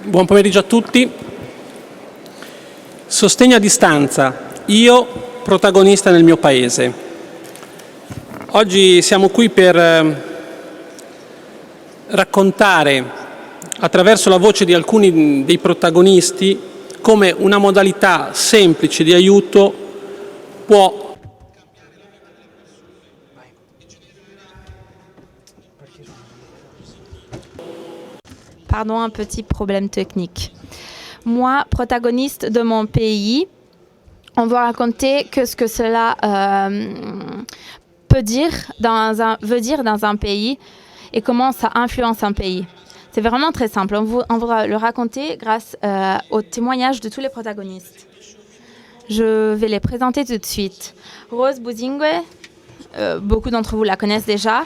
Buon pomeriggio a tutti. Sostegno a distanza, io protagonista nel mio paese. Oggi siamo qui per raccontare, attraverso la voce di alcuni dei protagonisti, come una modalità semplice di aiuto può Pardon, un petit problème technique. Moi, protagoniste de mon pays, on va raconter ce que cela veut dire dans un pays et comment ça influence un pays. C'est vraiment très simple. On va le raconter grâce au témoignage de tous les protagonistes. Je vais les présenter tout de suite. Rose Buzingwe, beaucoup d'entre vous la connaissent déjà.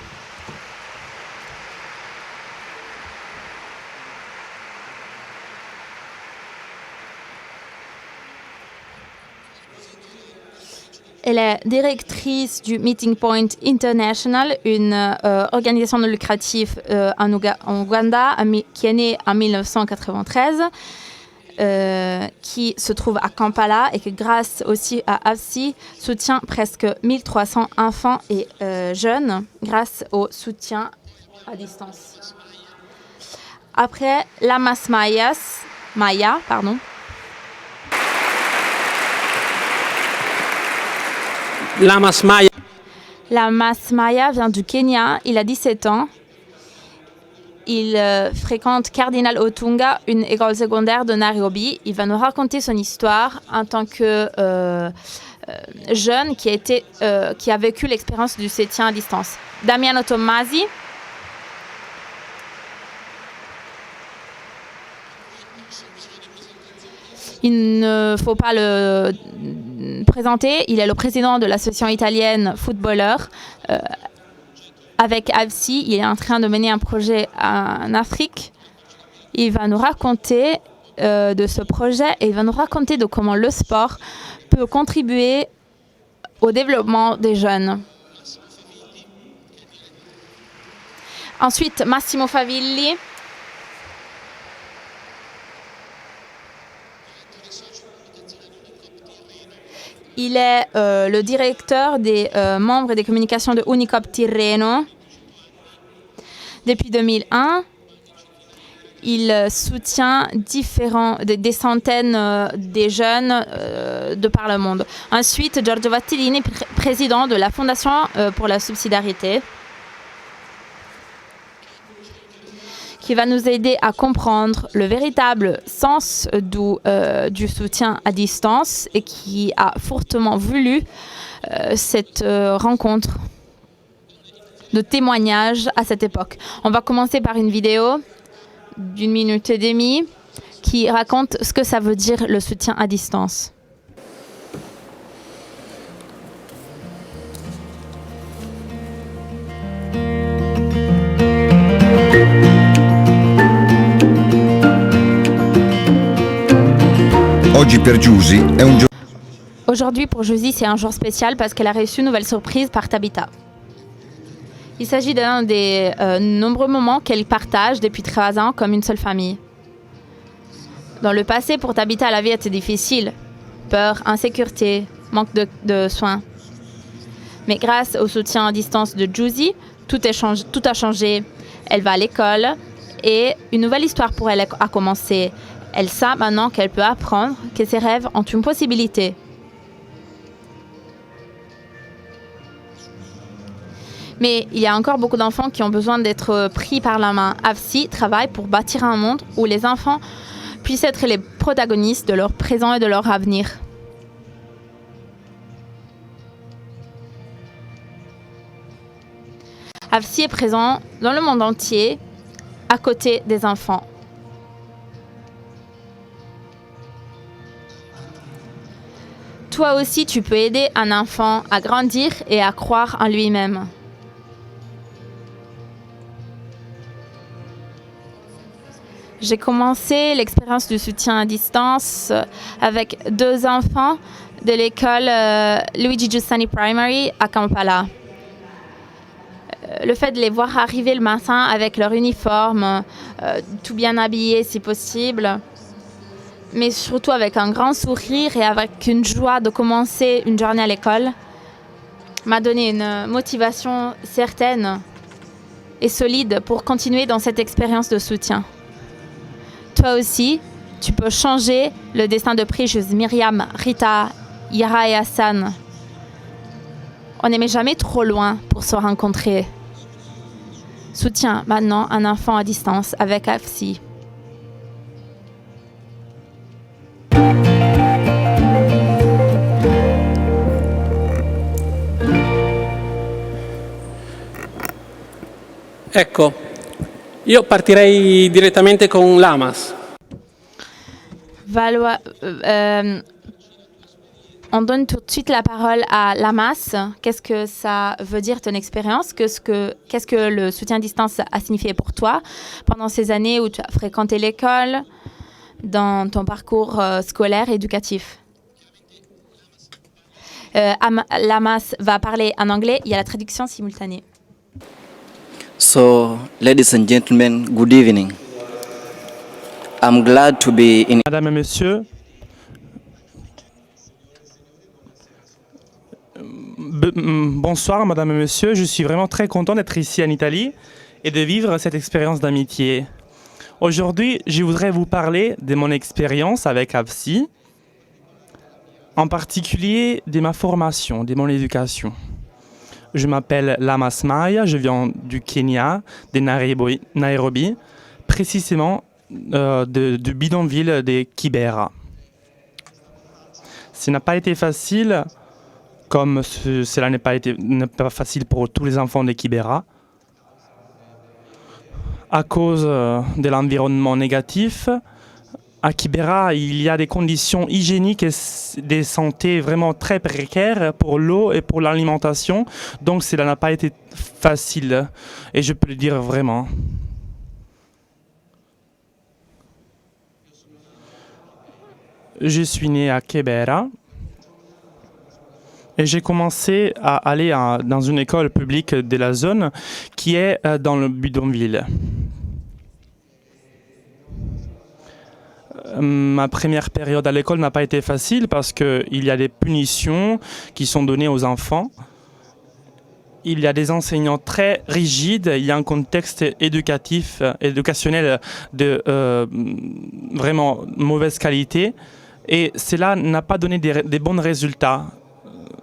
Elle est directrice du Meeting Point International, une organisation non lucrative en Ouganda qui est née en 1993, qui se trouve à Kampala et qui, grâce aussi à AFSI, soutient presque 1300 enfants et jeunes grâce au soutien à distance. Après, Lamas Maya, pardon. Lamas Maya vient du Kenya, il a 17 ans. Il fréquente Cardinal Otunga, une école secondaire de Nairobi. Il va nous raconter son histoire en tant que jeune qui a vécu l'expérience du soutien à distance. Damiano Tommasi. Il ne faut pas le présenter. Il est le président de l'association italienne footballeur. Avec AFSI, il est en train de mener un projet en Afrique. Il va nous raconter de ce projet et il va nous raconter de comment le sport peut contribuer au développement des jeunes. Ensuite, Massimo Favilli. Il est le directeur des membres des communications de Unicop Tirreno. Depuis 2001, il soutient des centaines des jeunes de par le monde. Ensuite, Giorgio Vattilini, président de la Fondation pour la subsidiarité, qui va nous aider à comprendre le véritable sens du soutien à distance et qui a fortement voulu cette rencontre de témoignages à cette époque. On va commencer par une vidéo d'1 minute et demie qui raconte ce que ça veut dire le soutien à distance. Aujourd'hui, pour Josie, c'est un jour spécial parce qu'elle a reçu une nouvelle surprise par Tabitha. Il s'agit d'un des nombreux moments qu'elle partage depuis 13 ans comme une seule famille. Dans le passé, pour Tabitha, la vie était difficile. Peur, insécurité, manque de soins. Mais grâce au soutien à distance de Josie, tout a changé. Elle va à l'école et une nouvelle histoire pour elle a commencé. Elle sait maintenant qu'elle peut apprendre que ses rêves ont une possibilité. Mais il y a encore beaucoup d'enfants qui ont besoin d'être pris par la main. AFSI travaille pour bâtir un monde où les enfants puissent être les protagonistes de leur présent et de leur avenir. AFSI est présent dans le monde entier, à côté des enfants. Toi aussi, tu peux aider un enfant à grandir et à croire en lui-même. J'ai commencé l'expérience du soutien à distance avec 2 enfants de l'école Luigi Giussani Primary à Kampala. le fait de les voir arriver le matin avec leur uniforme, tout bien habillés si possible, mais surtout avec un grand sourire et avec une joie de commencer une journée à l'école, m'a donné une motivation certaine et solide pour continuer dans cette expérience de soutien. Toi aussi, tu peux changer le destin de Precious, Myriam, Rita, Ira et Hassan. On n'est jamais trop loin pour se rencontrer. Soutiens maintenant un enfant à distance avec AFSI. Ecco, io partirei direttamente con Lamas. On donne tout de suite la parole à Lamas. Qu'est-ce que ça veut dire ton expérience? Qu'est-ce que le soutien à distance a signifié pour toi pendant ces années où tu as fréquenté l'école, dans ton parcours scolaire et éducatif? Lamas va parler en anglais, il y a la traduction simultanée. So, ladies and gentlemen, good evening. I'm glad to be in. Madame et Monsieur, bonsoir Madame et Monsieur, je suis vraiment très content d'être ici en Italie et de vivre cette expérience d'amitié. Aujourd'hui, je voudrais vous parler de mon expérience avec AFSI, en particulier de ma formation, de mon éducation. Je m'appelle Lamas Maya, je viens du Kenya, de Nairobi, précisément du bidonville de Kibera. Ce n'a pas été facile, comme cela n'est pas facile pour tous les enfants de Kibera, à cause de l'environnement négatif. À Kibera, il y a des conditions hygiéniques et de santé vraiment très précaires pour l'eau et pour l'alimentation. Donc cela n'a pas été facile, et je peux le dire vraiment. Je suis né à Kibera et j'ai commencé à aller dans une école publique de la zone qui est dans le bidonville. Ma première période à l'école n'a pas été facile parce qu'il y a des punitions qui sont données aux enfants. Il y a des enseignants très rigides, il y a un contexte éducationnel de vraiment mauvaise qualité. Et cela n'a pas donné des bons résultats.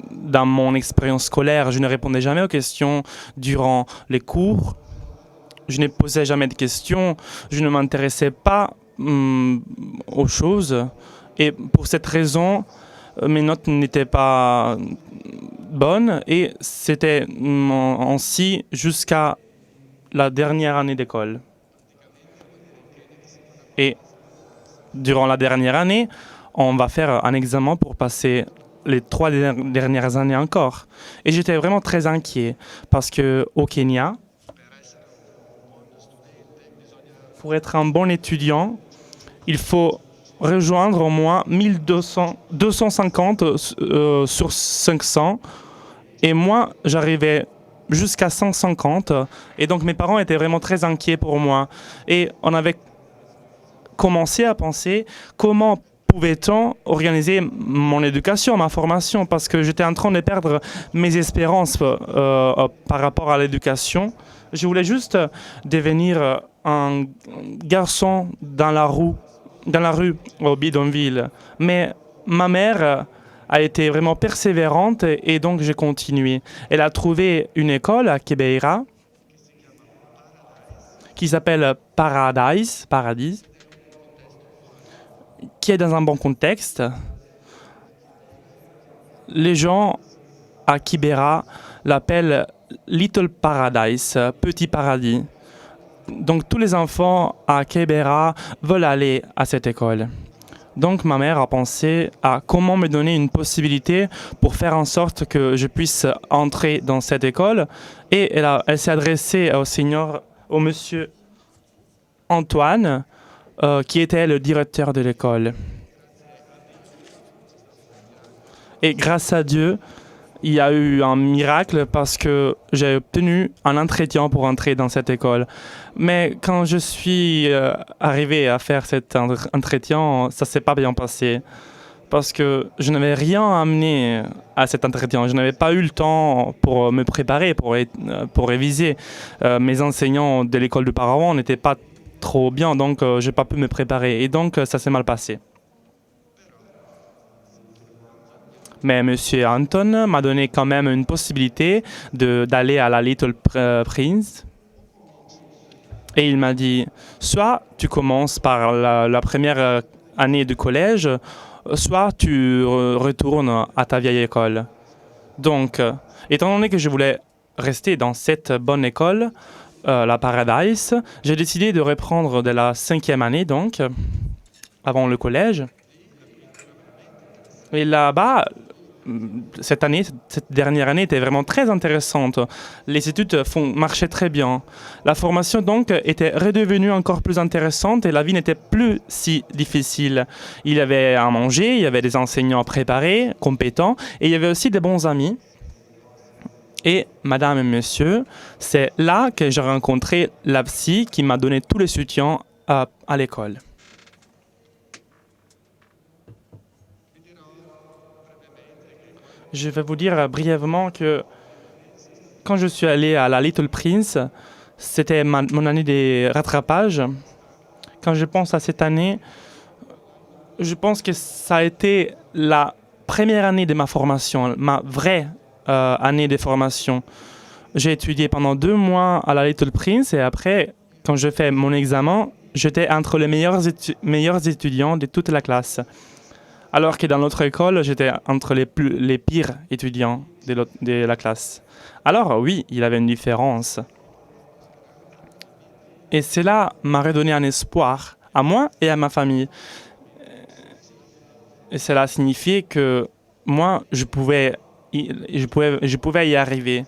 Dans mon expérience scolaire, je ne répondais jamais aux questions durant les cours. Je ne posais jamais de questions, je ne m'intéressais pas aux choses, et pour cette raison mes notes n'étaient pas bonnes, et c'était ainsi jusqu'à la dernière année d'école. Et durant la dernière année, on va faire un examen pour passer les 3 dernières années encore, et j'étais vraiment très inquiet parce que au Kenya, pour être un bon étudiant, il faut rejoindre au moins 250 sur 500. Et moi, j'arrivais jusqu'à 150. Et donc, mes parents étaient vraiment très inquiets pour moi. Et on avait commencé à penser comment pouvait-on organiser mon éducation, ma formation, parce que j'étais en train de perdre mes espérances par rapport à l'éducation. Je voulais juste devenir un garçon dans la rue au bidonville. Mais ma mère a été vraiment persévérante, et donc j'ai continué. Elle a trouvé une école à Kibera qui s'appelle Paradise, qui est dans un bon contexte. Les gens à Kibera l'appellent Little Paradise, petit paradis. Donc tous les enfants à Kibera veulent aller à cette école. Donc ma mère a pensé à comment me donner une possibilité pour faire en sorte que je puisse entrer dans cette école. Et elle s'est adressée au monsieur Antoine, qui était le directeur de l'école. Et grâce à Dieu, il y a eu un miracle parce que j'ai obtenu un entretien pour entrer dans cette école. Mais quand je suis arrivé à faire cet entretien, ça ne s'est pas bien passé. Parce que je n'avais rien amené à cet entretien. Je n'avais pas eu le temps pour me préparer, pour réviser. Mes enseignants de l'école de Parawan n'étaient pas trop bien, donc je n'ai pas pu me préparer. Et donc, ça s'est mal passé. Mais M. Anton m'a donné quand même une possibilité d'aller à la Little Prince. Et il m'a dit, soit tu commences par la première année de collège, soit tu retournes à ta vieille école. Donc, étant donné que je voulais rester dans cette bonne école, la Paradise, j'ai décidé de reprendre de la 5e année, donc, avant le collège. Et là-bas, cette dernière année était vraiment très intéressante. Les études marchaient très bien. La formation donc était redevenue encore plus intéressante et la vie n'était plus si difficile. Il y avait à manger, il y avait des enseignants préparés, compétents et il y avait aussi des bons amis. Et madame et monsieur, c'est là que j'ai rencontré la psy qui m'a donné tous les soutiens à l'école. Je vais vous dire brièvement que quand je suis allé à la Little Prince, c'était mon année de rattrapage. Quand je pense à cette année, je pense que ça a été la première année de ma formation, ma vraie année de formation. J'ai étudié pendant 2 mois à la Little Prince et après, quand je fais mon examen, j'étais entre les meilleurs étudiants de toute la classe. Alors que dans l'autre école, j'étais entre les pires étudiants de la classe. Alors oui, il y avait une différence. Et cela m'a redonné un espoir à moi et à ma famille. Et cela signifiait que moi, je pouvais y arriver.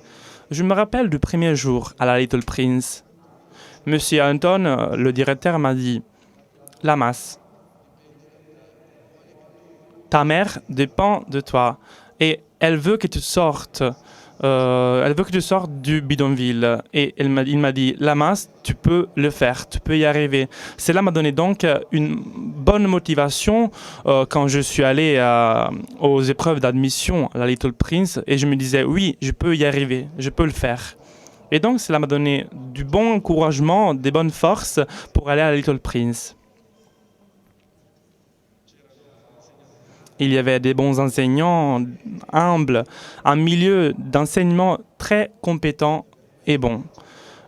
Je me rappelle du premier jour à la Little Prince. Monsieur Anton, le directeur, m'a dit « Lamas, ta mère dépend de toi et elle veut que tu sortes. Du bidonville. Et il m'a dit, Lamas, tu peux le faire, tu peux y arriver. Cela m'a donné donc une bonne motivation quand je suis allé aux épreuves d'admission à la Little Prince et je me disais, oui, je peux y arriver, je peux le faire. Et donc cela m'a donné du bon encouragement, des bonnes forces pour aller à la Little Prince. Il y avait des bons enseignants, humbles, un milieu d'enseignement très compétent et bon.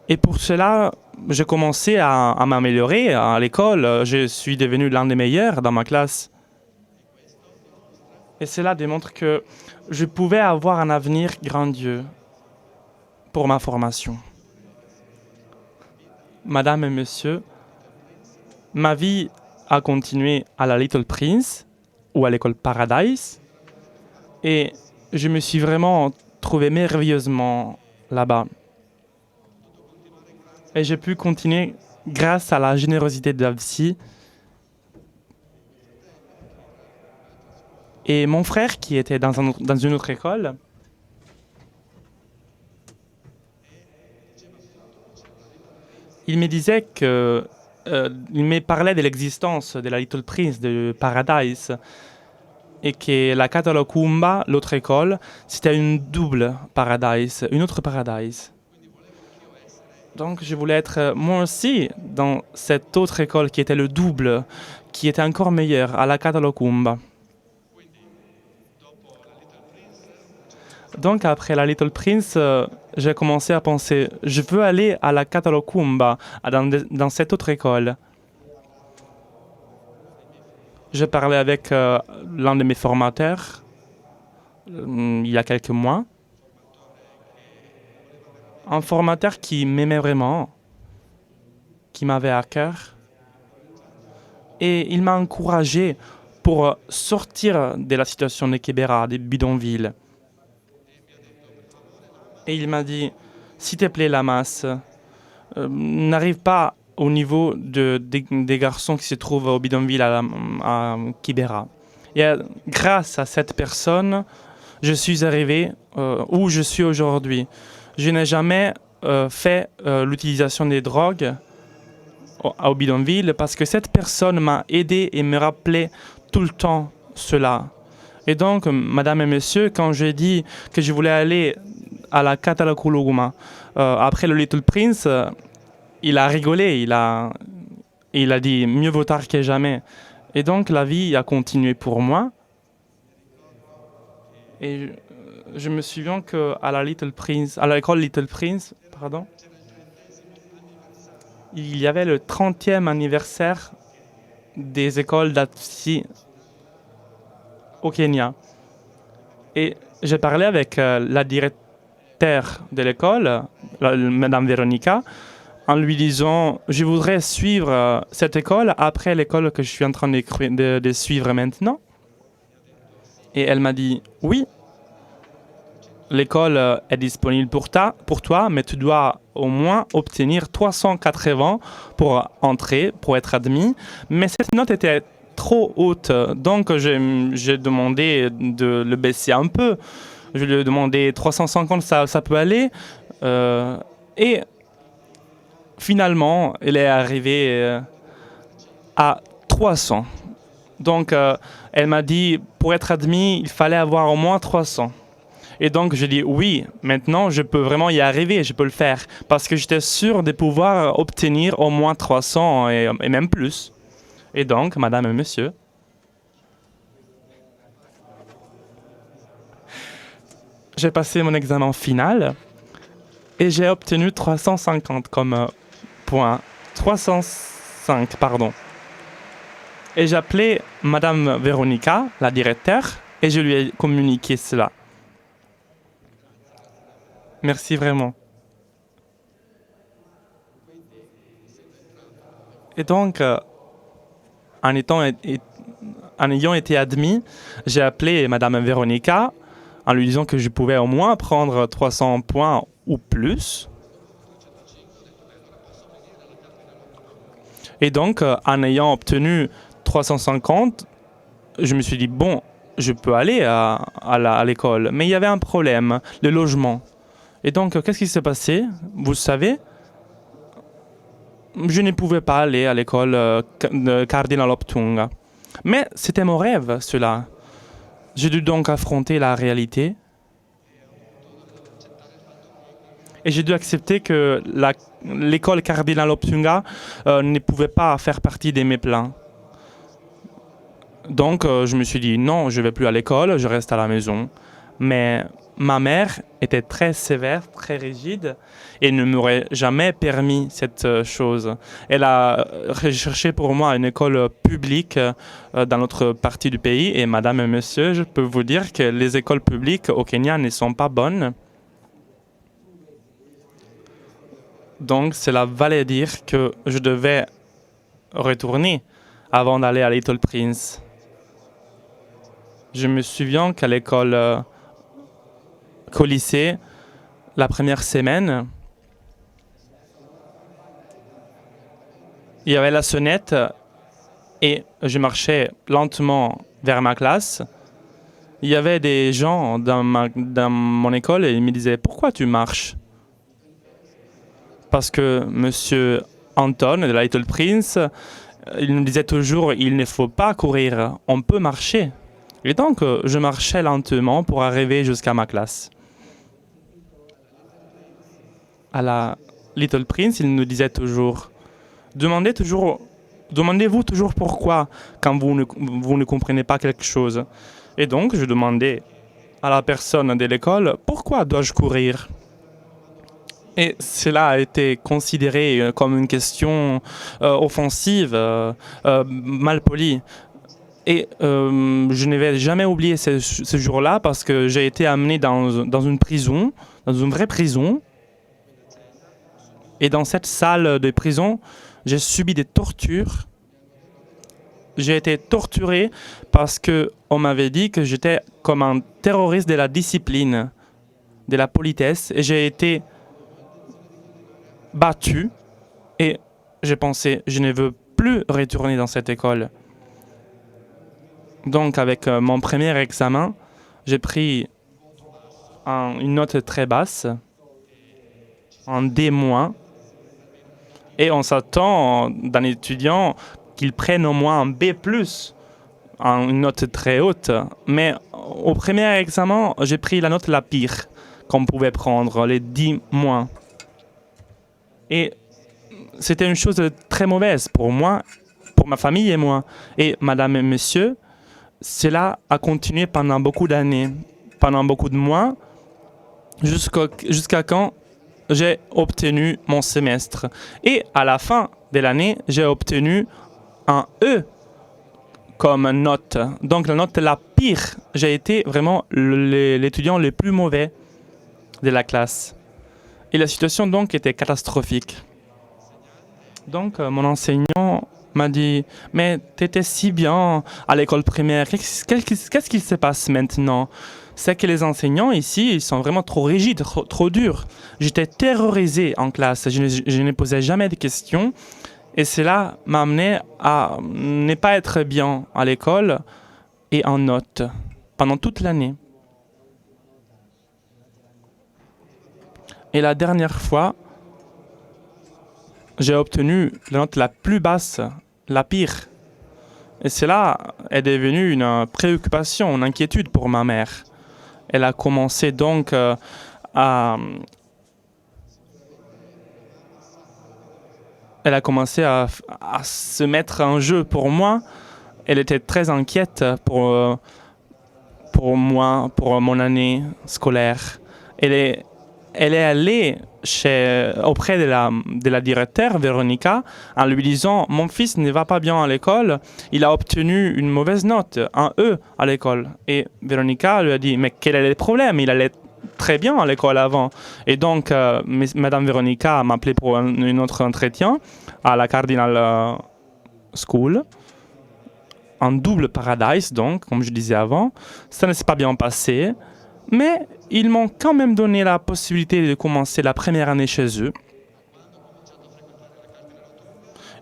Et pour cela, j'ai commencé à m'améliorer à l'école. Je suis devenu l'un des meilleurs dans ma classe. Et cela démontre que je pouvais avoir un avenir grandiose pour ma formation. Madame et monsieur, ma vie a continué à la Little Prince ou à l'école Paradise. Et je me suis vraiment trouvé merveilleusement là-bas. Et j'ai pu continuer grâce à la générosité de la psy. Et mon frère, qui était dans une autre école, il me disait que il me parlait de l'existence de la Little Prince, de Paradise, et que la Catalocumba, l'autre école, c'était une double Paradise, une autre Paradise. Donc je voulais être moi aussi dans cette autre école qui était le double, qui était encore meilleure, à la Catalocumba. Donc après la Little Prince, j'ai commencé à penser, je veux aller à la Catalocumba, dans cette autre école. J'ai parlé avec l'un de mes formateurs il y a quelques mois. Un formateur qui m'aimait vraiment, qui m'avait à cœur. Et il m'a encouragé pour sortir de la situation de Kibera, des bidonvilles. Et il m'a dit, s'il te plaît, Lamas, n'arrive pas au niveau des garçons qui se trouvent au bidonville à Kibera. Et grâce à cette personne, je suis arrivé où je suis aujourd'hui. Je n'ai jamais fait l'utilisation des drogues au bidonville parce que cette personne m'a aidé et me rappelait tout le temps cela. Et donc, madame et monsieur, quand j'ai dit que je voulais aller à la Katalakuluguma après le Little Prince, il a rigolé, il a dit mieux vaut tard que jamais. Et donc la vie a continué pour moi. Et je me souviens qu'à l'école Little Prince, il y avait le 30e anniversaire des écoles d'Atsi au Kenya. Et j'ai parlé avec la directrice de l'école, Madame Véronica, en lui disant « Je voudrais suivre cette école après l'école que je suis en train de suivre maintenant. » Et elle m'a dit « Oui, l'école est disponible pour toi, mais tu dois au moins obtenir 380 pour entrer, pour être admis. » Mais cette note était trop haute, donc j'ai demandé de le baisser un peu. Je lui ai demandé 350, ça peut aller. Et finalement, elle est arrivée à 300. Donc, elle m'a dit, pour être admis, il fallait avoir au moins 300. Et donc, je dis, oui, maintenant, je peux vraiment y arriver, je peux le faire. Parce que j'étais sûr de pouvoir obtenir au moins 300 et même plus. Et donc, madame et monsieur, j'ai passé mon examen final et j'ai obtenu 350 comme point. 305, pardon. Et j'ai appelé madame Véronica, la directrice, et je lui ai communiqué cela. Merci vraiment. Et donc, en ayant été admis, j'ai appelé madame Véronica en lui disant que je pouvais au moins prendre 300 points ou plus. Et donc, en ayant obtenu 350, je me suis dit, bon, je peux aller à l'école. Mais il y avait un problème, le logement. Et donc, qu'est-ce qui s'est passé? Vous savez, je ne pouvais pas aller à l'école de Cardinal Optunga. Mais c'était mon rêve, cela. J'ai dû donc affronter la réalité. Et j'ai dû accepter que l'école Cardinal Optunga ne pouvait pas faire partie de mes plans. Donc, je me suis dit, non, je ne vais plus à l'école, je reste à la maison. Mais ma mère était très sévère, très rigide, et ne m'aurait jamais permis cette chose. Elle a recherché pour moi une école publique dans notre partie du pays, et madame et monsieur, je peux vous dire que les écoles publiques au Kenya ne sont pas bonnes. Donc, cela valait dire que je devais retourner avant d'aller à Little Prince. Je me souviens qu'à l'école, qu'au lycée, la première semaine, il y avait la sonnette et je marchais lentement vers ma classe. Il y avait des gens dans mon école et ils me disaient « Pourquoi tu marches ?» Parce que monsieur Anton de la Little Prince, il nous disait toujours « Il ne faut pas courir, on peut marcher ». Et donc, je marchais lentement pour arriver jusqu'à ma classe. À la Little Prince, il nous disait toujours « Demandez-vous toujours pourquoi quand vous ne comprenez pas quelque chose. » Et donc, je demandais à la personne de l'école « Pourquoi dois-je courir ?» Et cela a été considéré comme une question offensive, mal polie. Et je ne vais jamais oublier ce jour-là parce que j'ai été amené dans une prison, dans une vraie prison. Et dans cette salle de prison, j'ai subi des tortures. J'ai été torturé parce qu'on m'avait dit que j'étais comme un terroriste de la discipline, de la politesse. Et j'ai été battu et j'ai pensé, je ne veux plus retourner dans cette école. Donc, avec mon premier examen, j'ai pris une note très basse, un D-, et on s'attend d'un étudiant qu'il prenne au moins un B+, une note très haute. Mais au premier examen, j'ai pris la note la pire qu'on pouvait prendre, les 10-. Et c'était une chose très mauvaise pour moi, pour ma famille et moi. Et madame et monsieur, cela a continué pendant beaucoup d'années, pendant beaucoup de mois, jusqu'à quand j'ai obtenu mon semestre. Et à la fin de l'année, j'ai obtenu un E comme note. Donc la note la pire. J'ai été vraiment l'étudiant le plus mauvais de la classe. Et la situation donc était catastrophique. Donc mon enseignant m'a dit « Mais t'étais si bien à l'école primaire, qu'est-ce qui se passe maintenant ?» C'est que les enseignants ici, ils sont vraiment trop rigides, trop durs. J'étais terrorisé en classe, je ne posais jamais de questions. Et cela m'a amené à ne pas être bien à l'école et en notes pendant toute l'année. Et la dernière fois, j'ai obtenu la note la plus basse, la pire. Et cela est devenu une préoccupation, une inquiétude pour ma mère. Elle a commencé donc Elle a commencé à se mettre en jeu pour moi. Elle était très inquiète pour moi, pour mon année scolaire. Elle est allée auprès de la directrice, Véronica, en lui disant « Mon fils ne va pas bien à l'école, il a obtenu une mauvaise note, un E à l'école. » Et Véronica lui a dit « Mais quel est le problème? Il allait très bien à l'école avant. » Et donc, Madame Véronica m'a appelé pour un autre entretien à la Cardinal School. Un double paradise, donc, comme je disais avant. Ça ne s'est pas bien passé, mais ils m'ont quand même donné la possibilité de commencer la première année chez eux.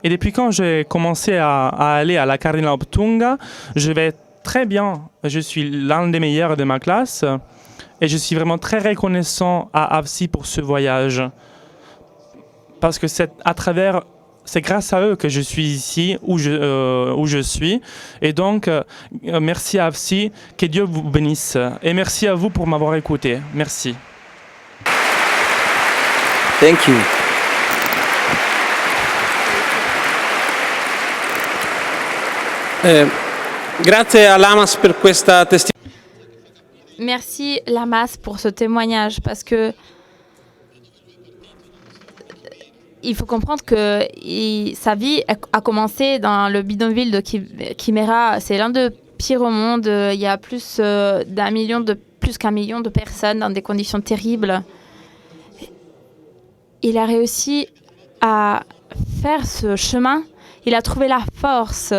Et depuis quand j'ai commencé à aller à la Cardinal Optunga, je vais très bien. Je suis l'un des meilleurs de ma classe et je suis vraiment très reconnaissant à AVSI pour ce voyage. Parce que c'est grâce à eux que je suis ici, où je suis. Et donc, merci à AVSI, que Dieu vous bénisse. Et merci à vous pour m'avoir écouté. Merci. Thank you. Grazie a Lamas per questa testimonianza. Merci Lamas pour ce témoignage parce que il faut comprendre que sa vie a commencé dans le bidonville de Chimera. C'est l'un des pires au monde. Il y a plus qu'un million de personnes dans des conditions terribles. Il a réussi à faire ce chemin. Il a trouvé la force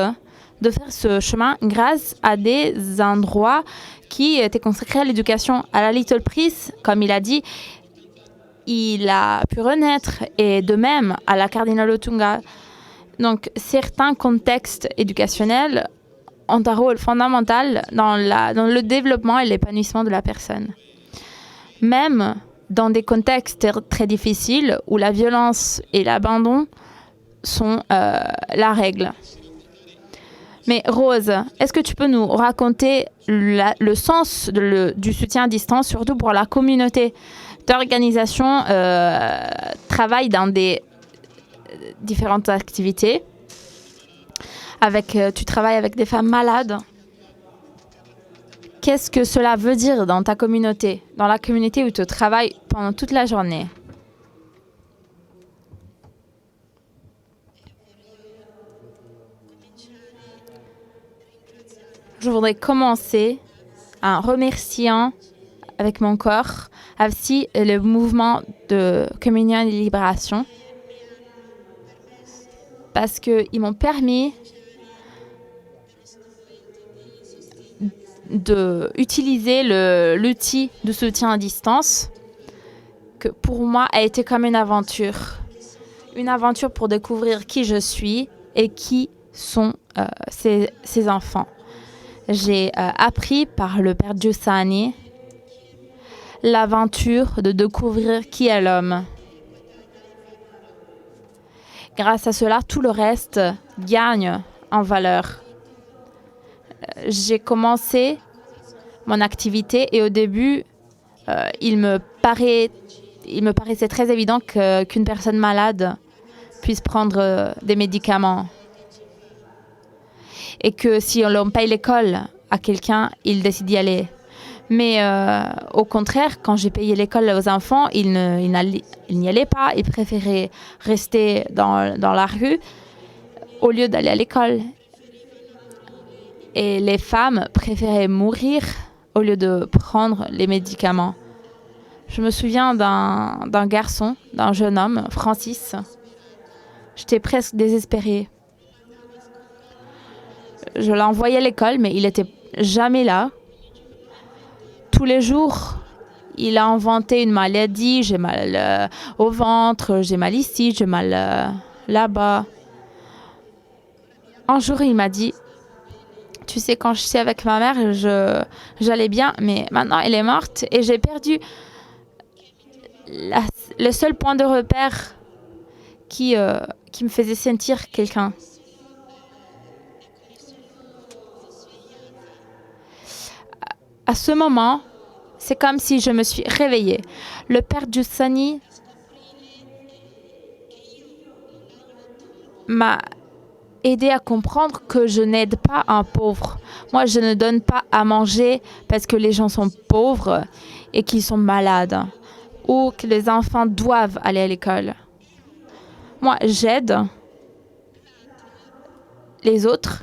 de faire ce chemin grâce à des endroits qui étaient consacrés à l'éducation. À la Little Priest, comme il a dit, il a pu renaître, et de même à la Cardinal Optunga. Donc, certains contextes éducationnels ont un rôle fondamental dans le développement et l'épanouissement de la personne. Même dans des contextes très difficiles où la violence et l'abandon sont la règle. Mais Rose, est-ce que tu peux nous raconter le sens du soutien à distance, surtout pour la communauté? D'organisation travaille dans des différentes activités. Tu travailles avec des femmes malades. Qu'est-ce que cela veut dire dans ta communauté, dans la communauté où tu travailles pendant toute la journée? Je voudrais commencer en remerciant avec mon corps AVSI et le mouvement de communion et de libération parce qu'ils m'ont permis d'utiliser l'outil de soutien à distance que pour moi a été comme une aventure pour découvrir qui je suis et qui sont ces enfants. J'ai appris par le Père Giussani l'aventure de découvrir qui est l'homme. Grâce à cela, tout le reste gagne en valeur. J'ai commencé mon activité et au début, il me paraissait très évident qu'une personne malade puisse prendre des médicaments. Et que si on paye l'école à quelqu'un, il décide d'y aller. Mais au contraire, quand j'ai payé l'école aux enfants, ils n'y allaient pas. Ils préféraient rester dans la rue au lieu d'aller à l'école. Et les femmes préféraient mourir au lieu de prendre les médicaments. Je me souviens d'un garçon, d'un jeune homme, Francis. J'étais presque désespérée. Je l'ai envoyé à l'école, mais il n'était jamais là. Tous les jours, il a inventé une maladie. J'ai mal au ventre, j'ai mal ici, j'ai mal là-bas. Un jour, il m'a dit, tu sais, quand je suis avec ma mère, j'allais bien, mais maintenant, elle est morte et j'ai perdu le seul point de repère qui me faisait sentir quelqu'un. À ce moment, c'est comme si je me suis réveillée. Le père Giussani m'a aidé à comprendre que je n'aide pas un pauvre. Moi, je ne donne pas à manger parce que les gens sont pauvres et qu'ils sont malades ou que les enfants doivent aller à l'école. Moi, j'aide les autres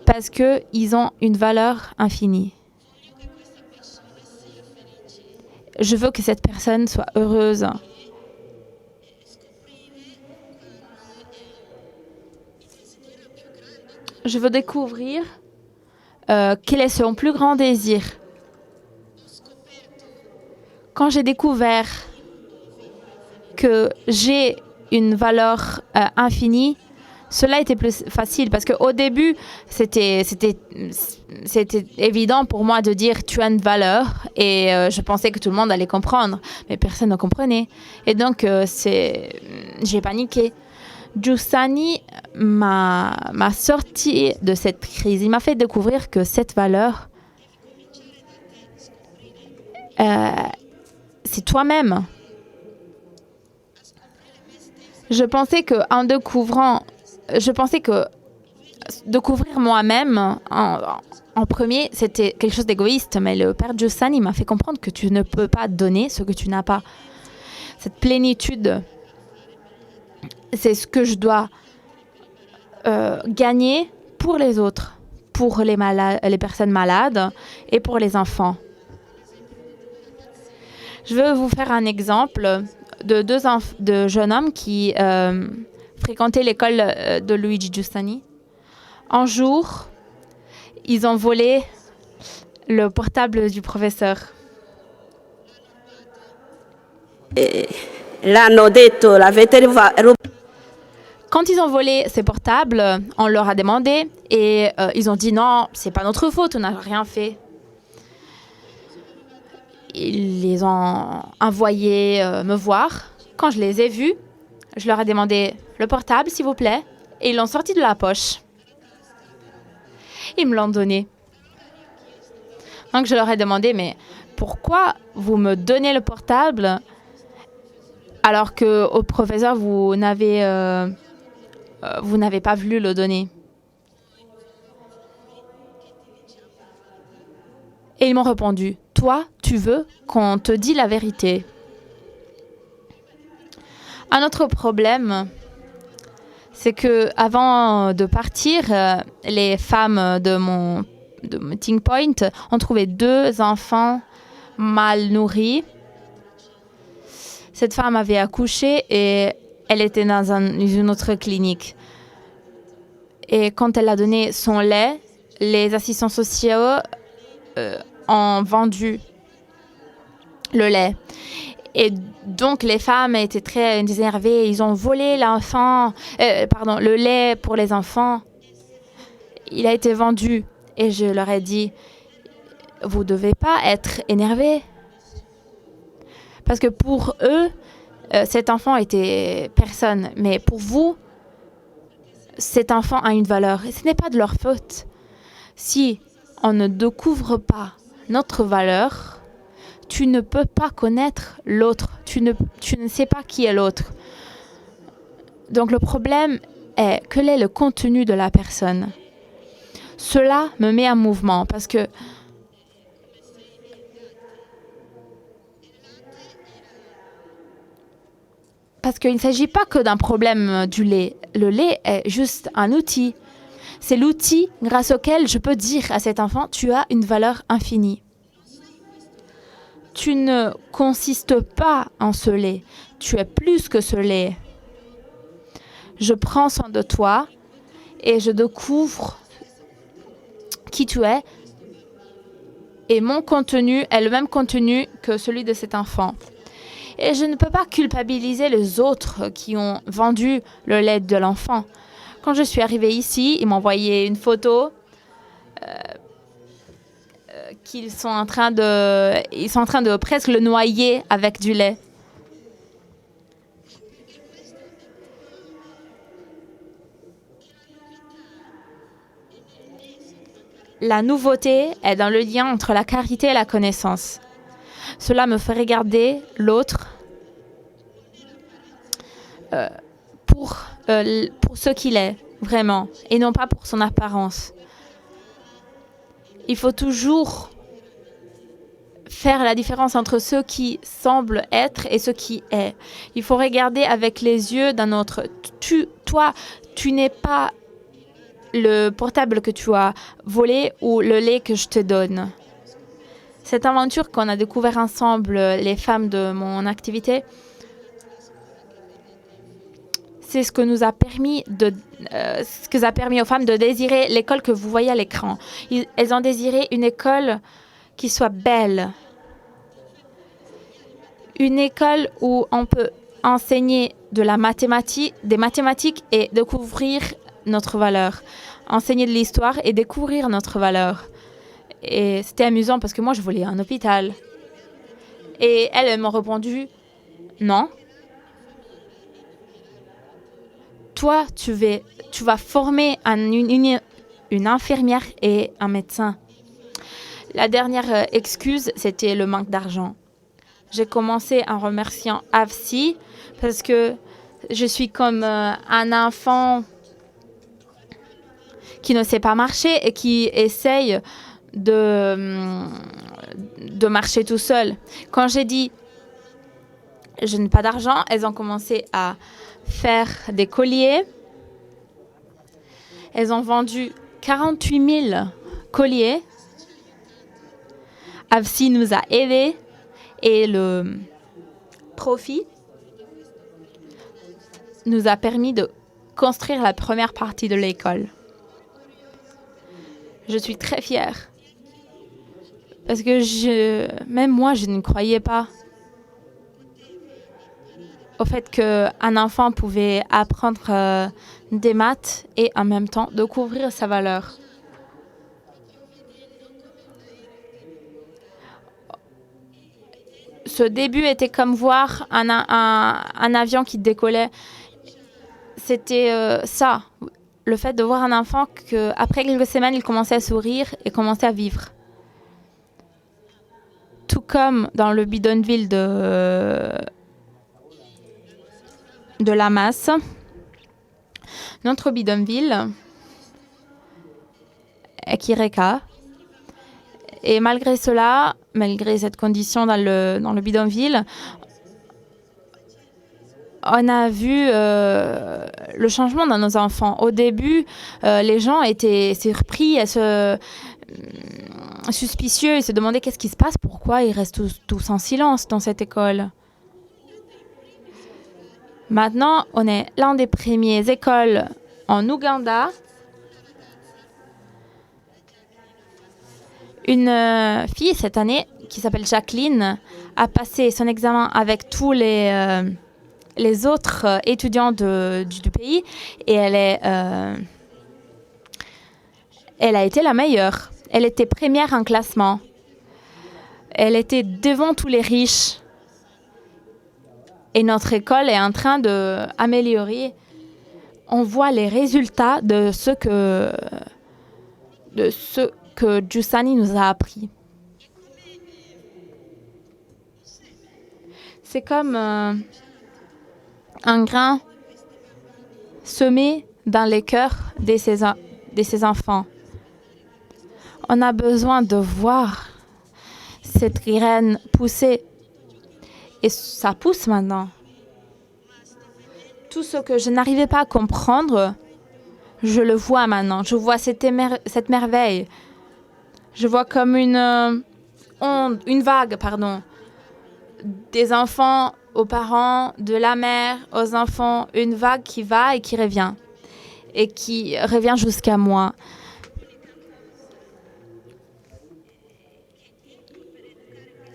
parce qu'ils ont une valeur infinie. Je veux que cette personne soit heureuse. Je veux découvrir quel est son plus grand désir. Quand j'ai découvert que j'ai une valeur infinie, cela était plus facile parce qu'au début, c'était évident pour moi de dire tu as une valeur et je pensais que tout le monde allait comprendre, mais personne ne comprenait. Et donc, j'ai paniqué. Giussani m'a sorti de cette crise. Il m'a fait découvrir que cette valeur, c'est toi-même. Je pensais que découvrir moi-même en premier, c'était quelque chose d'égoïste. Mais le père Giussani m'a fait comprendre que tu ne peux pas donner ce que tu n'as pas. Cette plénitude, c'est ce que je dois gagner pour les autres, pour les personnes malades et pour les enfants. Je veux vous faire un exemple de deux jeunes hommes qui fréquentaient l'école de Luigi Giussani. Un jour, ils ont volé le portable du professeur. L'hanno detto, l'avete rubato. Quand ils ont volé ces portables, on leur a demandé et ils ont dit non, c'est pas notre faute, on n'a rien fait. Ils les ont envoyés me voir. Quand je les ai vus, je leur ai demandé le portable, s'il vous plaît, et ils l'ont sorti de la poche. Ils me l'ont donné. Donc je leur ai demandé, mais pourquoi vous me donnez le portable alors qu'au professeur, vous n'avez pas voulu le donner? Et ils m'ont répondu, toi, tu veux qu'on te dise la vérité. Un autre problème, c'est que avant de partir, les femmes de mon meeting point ont trouvé 2 enfants mal nourris. Cette femme avait accouché et elle était dans une autre clinique. Et quand elle a donné son lait, les assistants sociaux ont vendu le lait. Et donc, les femmes étaient très énervées. Ils ont volé le lait pour les enfants. Il a été vendu. Et je leur ai dit, vous ne devez pas être énervés. Parce que pour eux, cet enfant était personne. Mais pour vous, cet enfant a une valeur. Et ce n'est pas de leur faute. Si on ne découvre pas notre valeur, tu ne peux pas connaître l'autre. Tu ne sais pas qui est l'autre. Donc le problème est quel est le contenu de la personne. Cela me met en mouvement parce que qu'il ne s'agit pas que d'un problème du lait. Le lait est juste un outil. C'est l'outil grâce auquel je peux dire à cet enfant, tu as une valeur infinie. Tu ne consistes pas en ce lait. Tu es plus que ce lait. Je prends soin de toi et je découvre qui tu es. Et mon contenu est le même contenu que celui de cet enfant. Et je ne peux pas culpabiliser les autres qui ont vendu le lait de l'enfant. Quand je suis arrivée ici, ils m'ont envoyé une photo qu'ils sont en train de presque le noyer avec du lait. La nouveauté est dans le lien entre la carité et la connaissance. Cela me fait regarder l'autre pour ce qu'il est, vraiment, et non pas pour son apparence. Il faut toujours faire la différence entre ce qui semble être et ce qui est. Il faut regarder avec les yeux d'un autre. Toi, tu n'es pas le portable que tu as volé ou le lait que je te donne. Cette aventure qu'on a découvert ensemble, les femmes de mon activité, c'est ce que nous a permis ce que ça a permis aux femmes de désirer l'école que vous voyez à l'écran. Elles ont désiré une école qui soit belle. Une école où on peut enseigner des mathématiques et découvrir notre valeur. Enseigner de l'histoire et découvrir notre valeur. Et c'était amusant parce que moi, je voulais un hôpital. Et elles m'ont répondu, non. Toi, tu vas former une infirmière et un médecin. La dernière excuse, c'était le manque d'argent. J'ai commencé en remerciant AFSI parce que je suis comme un enfant qui ne sait pas marcher et qui essaye de marcher tout seul. Quand j'ai dit je n'ai pas d'argent, elles ont commencé à faire des colliers. Elles ont vendu 48 000 colliers. AFSI nous a aidés et le profit nous a permis de construire la première partie de l'école. Je suis très fière parce que même moi, je ne croyais pas au fait qu'un enfant pouvait apprendre des maths et en même temps découvrir sa valeur. Ce début était comme voir un avion qui décollait. C'était ça, le fait de voir un enfant qu'après quelques semaines, il commençait à sourire et commençait à vivre. Tout comme dans le bidonville de la masse. Notre bidonville est Kireka. Et malgré cela, malgré cette condition dans le bidonville, on a vu le changement dans nos enfants. Au début, les gens étaient surpris, suspicieux, ils se demandaient qu'est-ce qui se passe, pourquoi ils restent tous en silence dans cette école. Maintenant, on est l'un des premières écoles en Ouganda. Une fille cette année, qui s'appelle Jacqueline, a passé son examen avec tous les autres étudiants du pays et elle a été la meilleure. Elle était première en classement. Elle était devant tous les riches. et notre école est en train d'améliorer. On voit les résultats de ce que Giussani nous a appris. C'est comme un grain semé dans les cœurs de ces enfants. On a besoin de voir cette graine pousser. Et ça pousse maintenant. Tout ce que je n'arrivais pas à comprendre, je le vois maintenant. Je vois cette merveille. Je vois comme une vague, des enfants aux parents, de la mère aux enfants, une vague qui va et qui revient jusqu'à moi.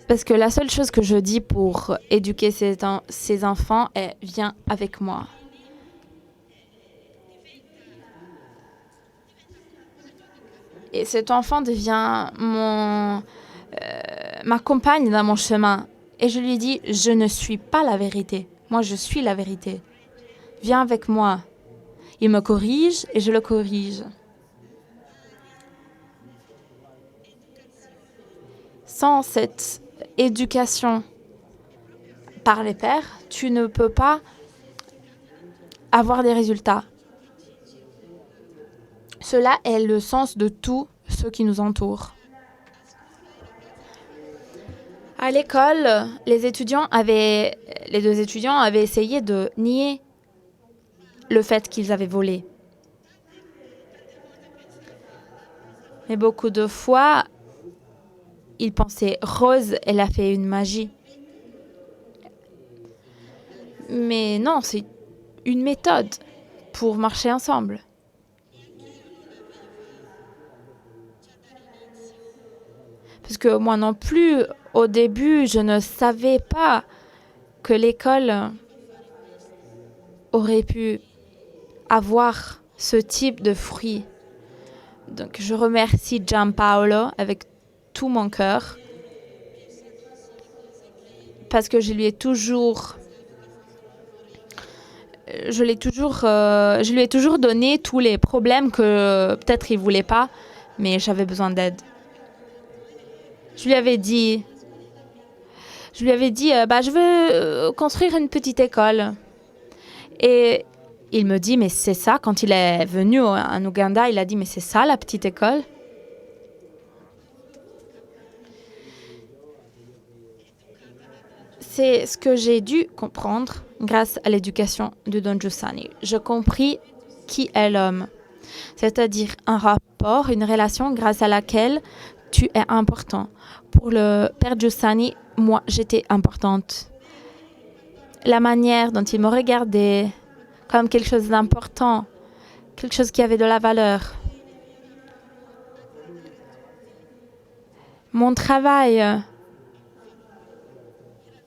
Parce que la seule chose que je dis pour éduquer ces enfants est « viens avec moi ». Et cet enfant devient ma compagne dans mon chemin. Et je lui dis « je ne suis pas la vérité. Moi, je suis la vérité. Viens avec moi ». Il me corrige et je le corrige. Sans cette éducation par les pères, tu ne peux pas avoir des résultats. Cela est le sens de tout ce qui nous entoure. À l'école, les deux étudiants avaient essayé de nier le fait qu'ils avaient volé. Mais beaucoup de fois, ils pensaient Rose, elle a fait une magie. Mais non, c'est une méthode pour marcher ensemble. Parce que moi non plus, au début, je ne savais pas que l'école aurait pu avoir ce type de fruits. Donc, je remercie Gianpaolo avec tout mon cœur parce que je lui ai toujours donné tous les problèmes que peut-être il voulait pas, mais j'avais besoin d'aide. Je lui avais dit, je veux construire une petite école. Et il me dit, mais c'est ça, quand il est venu en Ouganda, il a dit, mais c'est ça la petite école? C'est ce que j'ai dû comprendre grâce à l'éducation de Don Giussani. Je compris qui est l'homme, c'est-à-dire un rapport, une relation grâce à laquelle tu es important. Pour le père Giussani, moi, j'étais importante. La manière dont il me regardait comme quelque chose d'important, quelque chose qui avait de la valeur. Mon travail a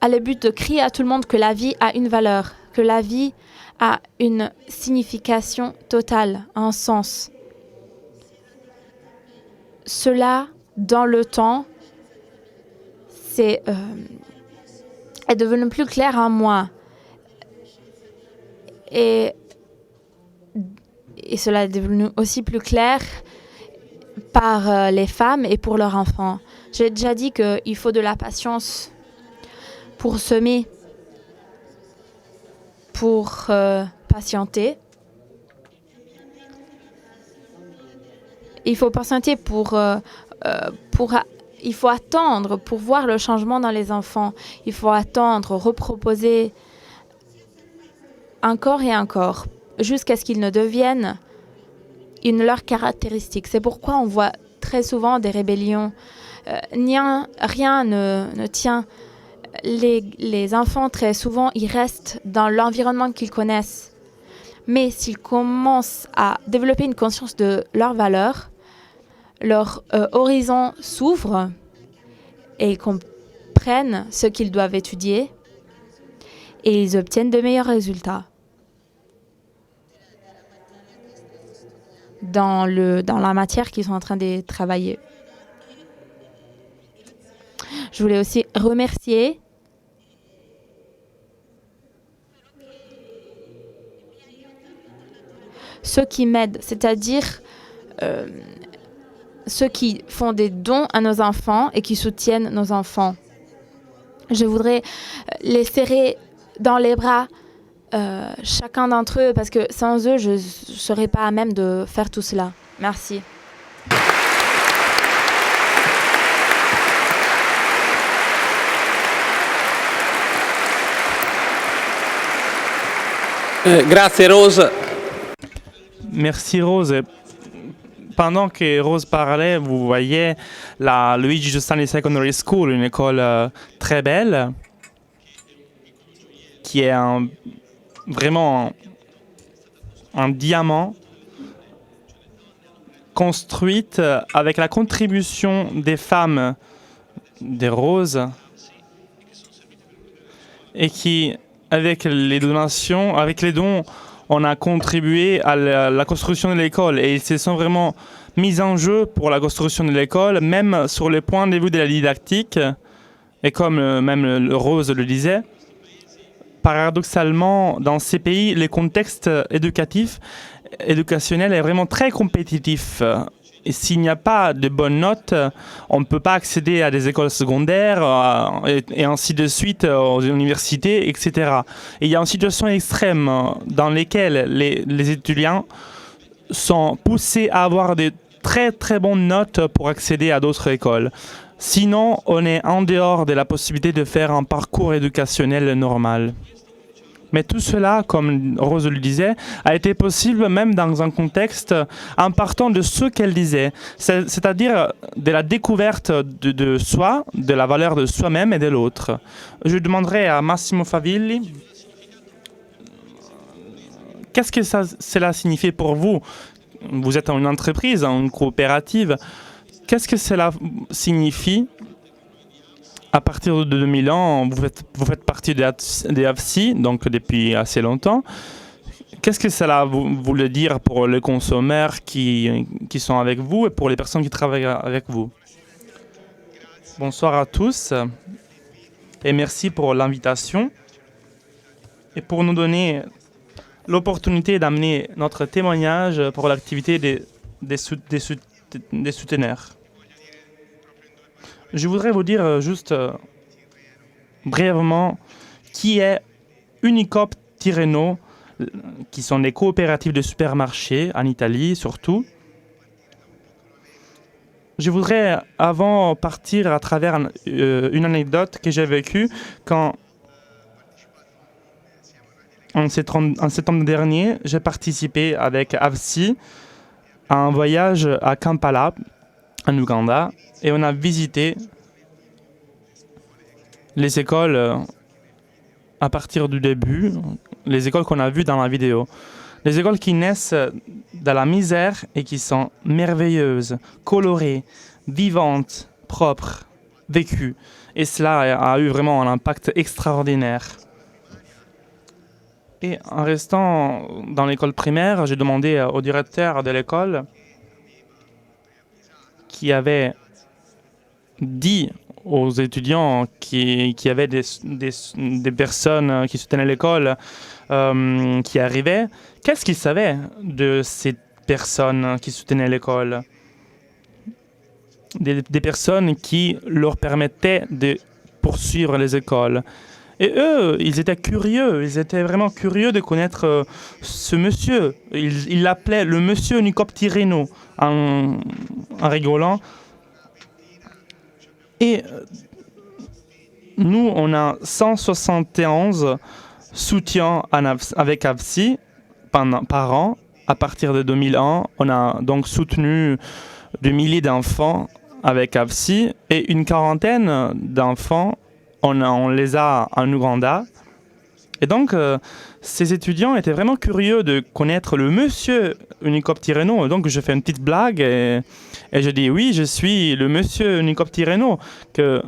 le but de crier à tout le monde que la vie a une valeur, que la vie a une signification totale, un sens. Cela, dans le temps, est devenu plus clair à moi. Et cela est devenu aussi plus clair par les femmes et pour leurs enfants. J'ai déjà dit qu'il faut de la patience pour semer, pour patienter. Il faut patienter il faut attendre pour voir le changement dans les enfants. Il faut attendre, reproposer encore et encore, jusqu'à ce qu'ils ne deviennent leur caractéristique. C'est pourquoi on voit très souvent des rébellions. Rien ne tient. Les enfants, très souvent, ils restent dans l'environnement qu'ils connaissent. Mais s'ils commencent à développer une conscience de leurs valeurs, leur horizon s'ouvre et ils comprennent ce qu'ils doivent étudier et ils obtiennent de meilleurs résultats. Dans la matière qu'ils sont en train de travailler. Je voulais aussi remercier ceux qui m'aident, c'est-à-dire ceux qui font des dons à nos enfants et qui soutiennent nos enfants. Je voudrais les serrer dans les bras, chacun d'entre eux, parce que sans eux, je ne serais pas à même de faire tout cela. Merci. Grazie Rose. Merci Rose. Pendant que Rose parlait, vous voyez la Luigi Giussani Secondary School, une école très belle, qui est vraiment un diamant, construite avec la contribution des femmes des Roses, et qui, avec les donations, avec les dons, on a contribué à la construction de l'école, et ils se sont vraiment mis en jeu pour la construction de l'école, même sur le point de vue de la didactique. Et comme même Rose le disait, paradoxalement, dans ces pays, le contexte éducationnel est vraiment très compétitif. Et s'il n'y a pas de bonnes notes, on ne peut pas accéder à des écoles secondaires et ainsi de suite aux universités, etc. Et il y a une situation extrême dans laquelle les étudiants sont poussés à avoir de très très bonnes notes pour accéder à d'autres écoles. Sinon, on est en dehors de la possibilité de faire un parcours éducationnel normal. Mais tout cela, comme Rose le disait, a été possible même dans un contexte en partant de ce qu'elle disait, c'est-à-dire de la découverte de soi, de la valeur de soi-même et de l'autre. Je demanderai à Massimo Favilli, qu'est-ce que cela signifie pour vous? Vous êtes une entreprise, une coopérative. Qu'est-ce que cela signifie? À partir de 2000 ans, vous faites partie des AFSI, donc depuis assez longtemps. Qu'est-ce que cela voulait dire pour les consommateurs qui sont avec vous et pour les personnes qui travaillent avec vous? Bonsoir à tous et merci pour l'invitation et pour nous donner l'opportunité d'amener notre témoignage pour l'activité des souteneurs. Je voudrais vous dire juste brièvement qui est Unicoop Tirreno, qui sont des coopératives de supermarchés en Italie surtout. Je voudrais avant partir à travers une anecdote que j'ai vécue quand en septembre dernier, j'ai participé avec AFSI à un voyage à Kampala, en Ouganda, et on a visité les écoles à partir du début, les écoles qu'on a vues dans la vidéo. Les écoles qui naissent de la misère et qui sont merveilleuses, colorées, vivantes, propres, vécues. Et cela a eu vraiment un impact extraordinaire. Et en restant dans l'école primaire, j'ai demandé au directeur de l'école qui avait dit aux étudiants qui avaient des personnes qui soutenaient l'école qui arrivaient, qu'est-ce qu'ils savaient de ces personnes qui soutenaient l'école? Des personnes qui leur permettaient de poursuivre les écoles. Et eux, ils étaient curieux, ils étaient vraiment curieux de connaître ce monsieur. Ils l'appelaient le monsieur Unicoop Tirreno en rigolant. Et nous, on a 171 soutiens avec AFSI par an. À partir de 2001, on a donc soutenu des milliers d'enfants avec AFSI et une quarantaine d'enfants, on les a en Ouganda. Et donc, ces étudiants étaient vraiment curieux de connaître le monsieur Unicoop Tirreno. Donc, je fais une petite blague et je dis oui, je suis le monsieur Unicoop Tirreno, que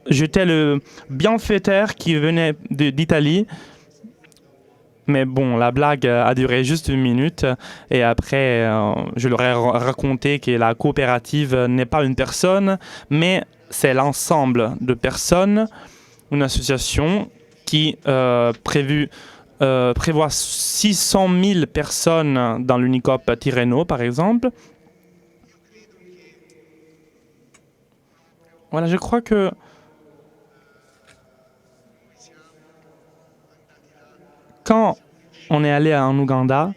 j'étais le bienfaiteur qui venait d'Italie. Mais bon, la blague a duré juste 1 minute et après, je leur ai raconté que la coopérative n'est pas une personne, mais c'est l'ensemble de personnes, une association qui prévue prévoit 600 000 personnes dans l'Unicoop Tirreno, par exemple. Voilà, je crois que quand on est allé en Ouganda,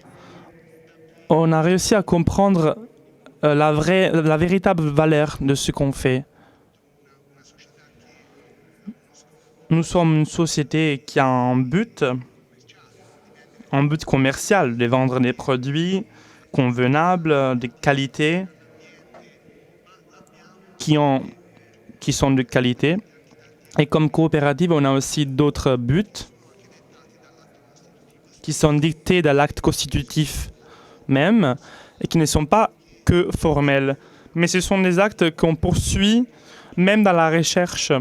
on a réussi à comprendre la véritable valeur de ce qu'on fait. Nous sommes une société qui a un but commercial, de vendre des produits convenables, de qualité, qui sont de qualité. Et comme coopérative, on a aussi d'autres buts qui sont dictés dans l'acte constitutif même et qui ne sont pas que formels. Mais ce sont des actes qu'on poursuit même dans la recherche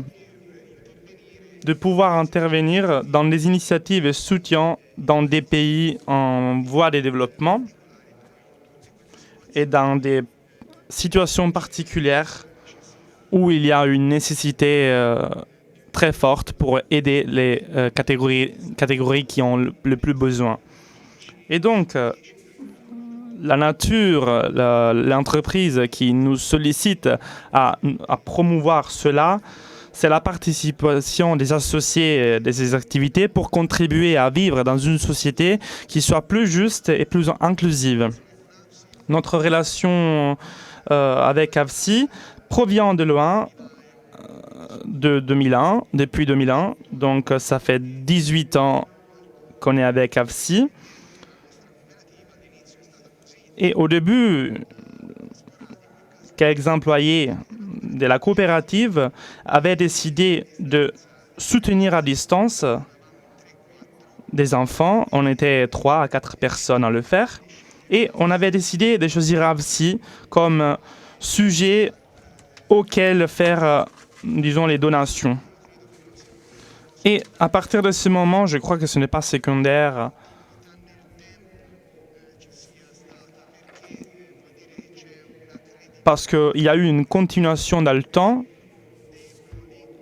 de pouvoir intervenir dans des initiatives et soutien dans des pays en voie de développement et dans des situations particulières où il y a une nécessité très forte pour aider les catégories qui ont le plus besoin. Et donc, la nature, l'entreprise qui nous sollicite à promouvoir cela, c'est la participation des associés de ces activités pour contribuer à vivre dans une société qui soit plus juste et plus inclusive. Notre relation avec AFSI provient de loin, de 2001, depuis 2001. Donc, ça fait 18 ans qu'on est avec AFSI. Et au début, quelques employés de la coopérative avaient décidé de soutenir à distance des enfants. On était 3 à 4 personnes à le faire. Et on avait décidé de choisir AFSI comme sujet auquel faire, disons, les donations. Et à partir de ce moment, je crois que ce n'est pas secondaire. Parce qu'il y a eu une continuation dans le temps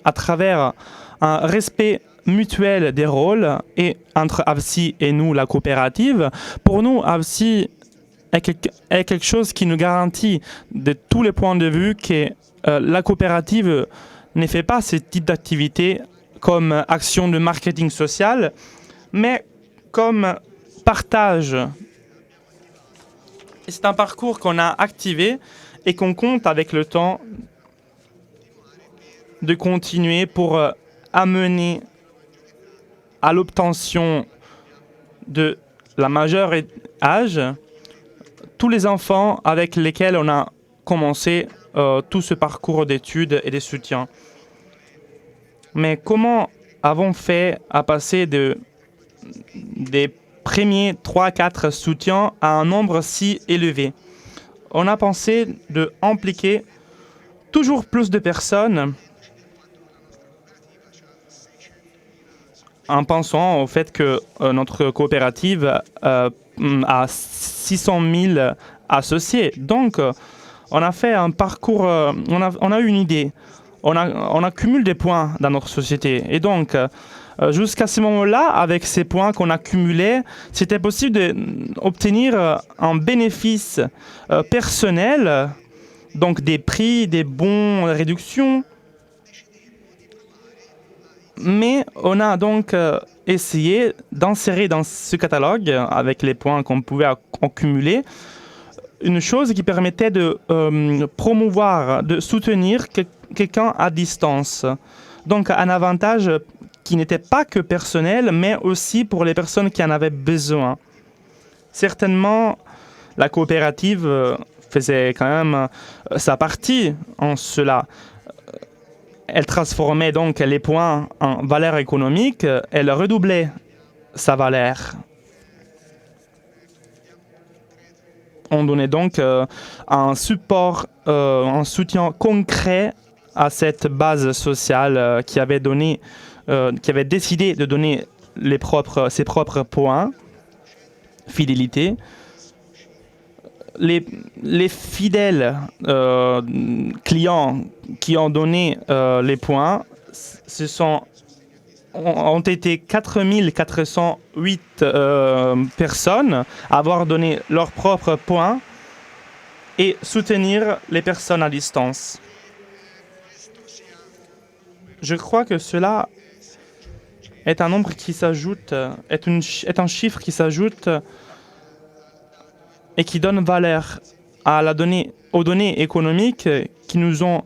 à travers un respect mutuel des rôles et entre AFSI et nous, la coopérative. Pour nous, AFSI est quelque chose qui nous garantit de tous les points de vue que la coopérative ne fait pas ce type d'activité comme action de marketing social, mais comme partage. Et c'est un parcours qu'on a activé et qu'on compte avec le temps de continuer pour amener à l'obtention de la majeure âge tous les enfants avec lesquels on a commencé tout ce parcours d'études et de soutien. Mais comment avons-nous fait à passer des premiers 3-4 soutiens à un nombre si élevé? On a pensé d'impliquer toujours plus de personnes en pensant au fait que notre coopérative a 600 000 associés. Donc, on a fait un parcours, on a eu une idée. On accumule des points dans notre société. Et donc, jusqu'à ce moment-là, avec ces points qu'on a cumulés, c'était possible d'obtenir un bénéfice personnel, donc des prix, des bons, réductions. Mais on a donc essayé d'insérer dans ce catalogue, avec les points qu'on pouvait accumuler, une chose qui permettait de promouvoir, de soutenir quelqu'un à distance. Donc un avantage qui n'était pas que personnel, mais aussi pour les personnes qui en avaient besoin. Certainement, la coopérative faisait quand même sa partie en cela. Elle transformait donc les points en valeur économique, elle redoublait sa valeur. On donnait donc un support, un soutien concret à cette base sociale qui avait décidé de donner ses propres points, fidélité. Les fidèles clients qui ont donné les points se sont ont été 4408 personnes à avoir donné leur propre point et soutenir les personnes à distance. Je crois que cela est un nombre qui s'ajoute, est un chiffre qui s'ajoute et qui donne valeur aux données économiques qui nous ont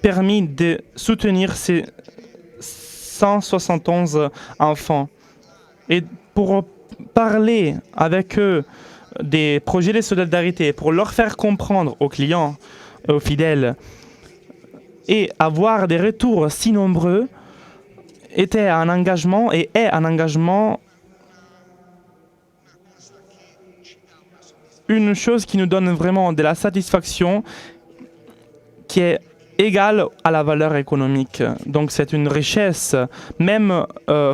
permis de soutenir ces 171 enfants. Et pour parler avec eux des projets de solidarité, pour leur faire comprendre aux clients, aux fidèles, et avoir des retours si nombreux, était un engagement et est un engagement, une chose qui nous donne vraiment de la satisfaction qui est égale à la valeur économique. Donc c'est une richesse, même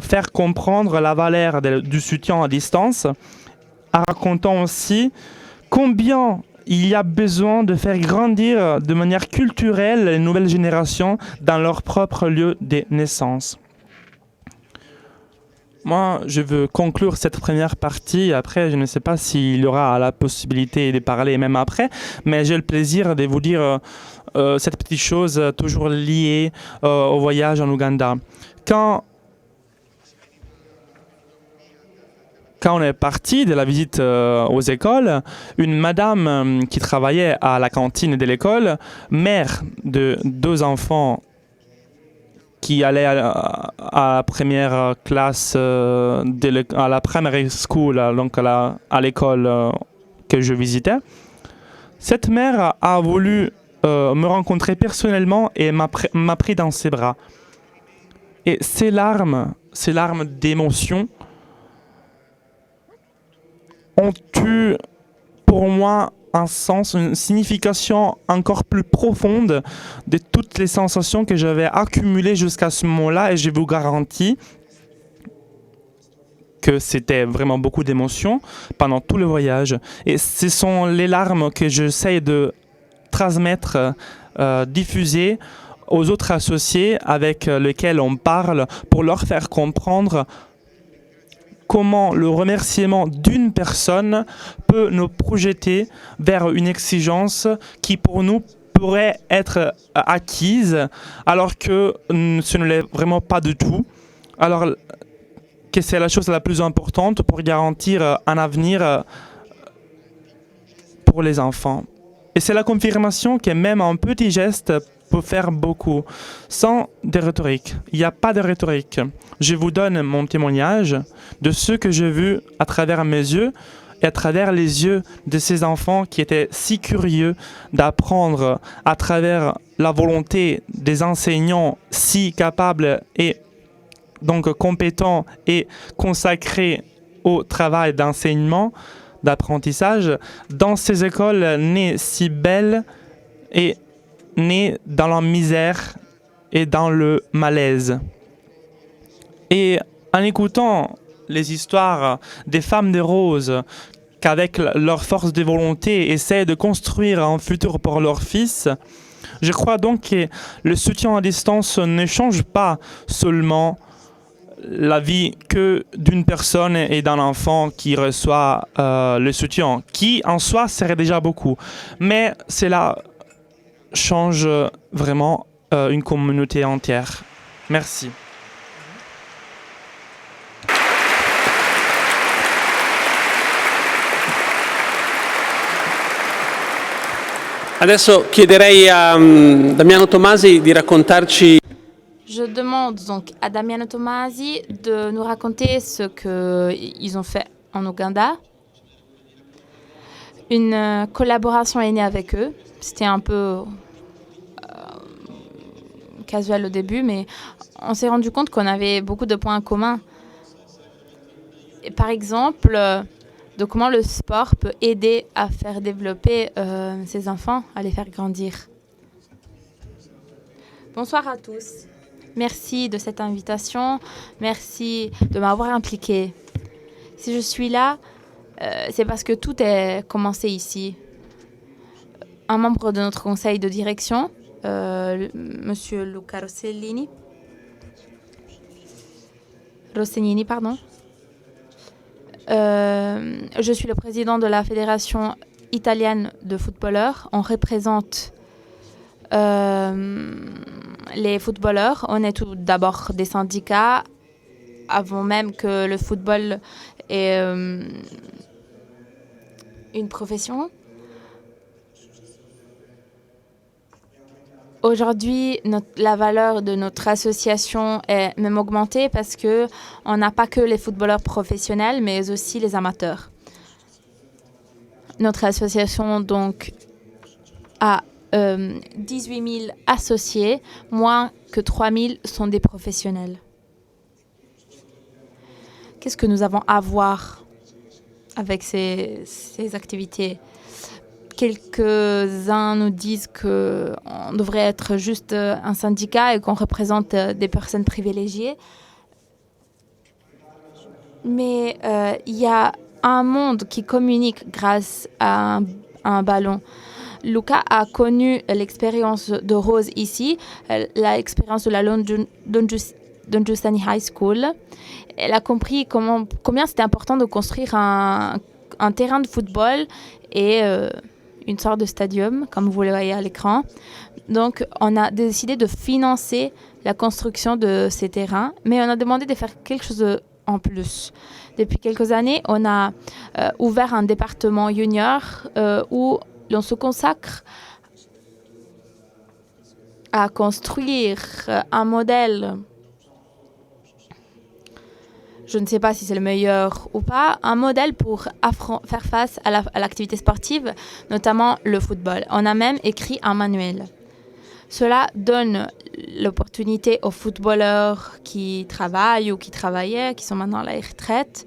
faire comprendre la valeur du soutien à distance, en racontant aussi combien il y a besoin de faire grandir de manière culturelle les nouvelles générations dans leur propre lieu de naissance. Moi, je veux conclure cette première partie. Après, je ne sais pas s'il y aura la possibilité de parler même après, mais j'ai le plaisir de vous dire cette petite chose toujours liée au voyage en Ouganda. Quand on est parti de la visite aux écoles, une madame qui travaillait à la cantine de l'école, mère de 2 enfants qui allaient à la première classe, à la primary school, donc à l'école que je visitais, cette mère a voulu me rencontrer personnellement et m'a pris dans ses bras. Et ces larmes d'émotion ont eu pour moi un sens, une signification encore plus profonde de toutes les sensations que j'avais accumulées jusqu'à ce moment-là, et je vous garantis que c'était vraiment beaucoup d'émotions pendant tout le voyage. Et ce sont les larmes que j'essaie de transmettre, diffuser aux autres associés avec lesquels on parle pour leur faire comprendre comment le remerciement d'une personne peut nous projeter vers une exigence qui pour nous pourrait être acquise alors que ce ne l'est vraiment pas du tout. Alors que c'est la chose la plus importante pour garantir un avenir pour les enfants. Et c'est la confirmation que même un petit geste peut faire beaucoup, sans de rhétorique. Il n'y a pas de rhétorique. Je vous donne mon témoignage de ce que j'ai vu à travers mes yeux et à travers les yeux de ces enfants qui étaient si curieux d'apprendre à travers la volonté des enseignants si capables et donc compétents et consacrés au travail d'enseignement, d'apprentissage, dans ces écoles nées si belles et nées dans la misère et dans le malaise. Et en écoutant les histoires des femmes de rose qu'avec leur force de volonté essaient de construire un futur pour leurs fils, je crois donc que le soutien à distance ne change pas seulement la vie que d'une personne et d'un enfant qui reçoit le soutien, qui en soi serait déjà beaucoup. Mais cela change vraiment une communauté entière. Merci. Adesso chiederei a Damiano Tomasi di raccontarci. Je demande donc à Damiano Tomasi de nous raconter ce qu'ils ont fait en Ouganda. Une collaboration est née avec eux. C'était un peu casual au début, mais on s'est rendu compte qu'on avait beaucoup de points communs. Et par exemple, de comment le sport peut aider à faire développer ces enfants, à les faire grandir. Bonsoir à tous. Merci de cette invitation. Merci de m'avoir impliquée. Si je suis là, c'est parce que tout est commencé ici. Un membre de notre conseil de direction, Monsieur Luca Rossellini, Rossegnini, pardon. Je suis le président de la Fédération italienne de footballeurs. On représente les footballeurs. On est tout d'abord des syndicats, avant même que le football ait une profession. Aujourd'hui, la valeur de notre association est même augmentée parce qu'on n'a pas que les footballeurs professionnels, mais aussi les amateurs. Notre association donc a 18 000 associés, moins que 3 000 sont des professionnels. Qu'est-ce que nous avons à voir avec ces activités ? Quelques-uns nous disent qu'on devrait être juste un syndicat et qu'on représente des personnes privilégiées. Mais il y a un monde qui communique grâce à un ballon. Luca a connu l'expérience de Rose ici, l'expérience de la Don Giussani High School. Elle a compris combien c'était important de construire un terrain de football et une sorte de stadium, comme vous le voyez à l'écran. Donc, on a décidé de financer la construction de ces terrains, mais on a demandé de faire quelque chose en plus. Depuis quelques années, on a ouvert un département junior où l'on se consacre à construire un modèle. Je ne sais pas si c'est le meilleur ou pas, un modèle pour faire face à l'activité sportive, notamment le football. On a même écrit un manuel. Cela donne l'opportunité aux footballeurs qui travaillent ou qui travaillaient, qui sont maintenant à la retraite,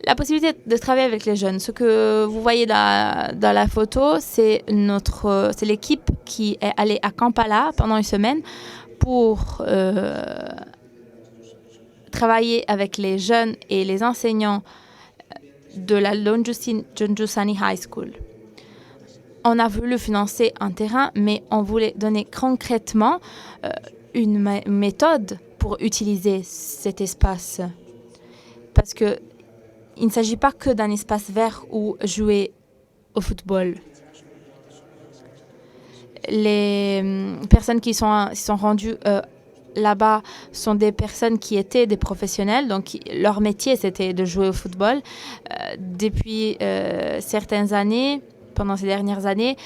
la possibilité de travailler avec les jeunes. Ce que vous voyez dans la photo, c'est l'équipe qui est allée à Kampala pendant une semaine pour travailler avec les jeunes et les enseignants de la Don Giussani High School. On a voulu financer un terrain, mais on voulait donner concrètement une méthode pour utiliser cet espace. Parce qu'il ne s'agit pas que d'un espace vert où jouer au football. Les personnes qui sont rendues là-bas sont des personnes qui étaient des professionnels, donc leur métier c'était de jouer au football. Depuis certaines années, pendant ces dernières années,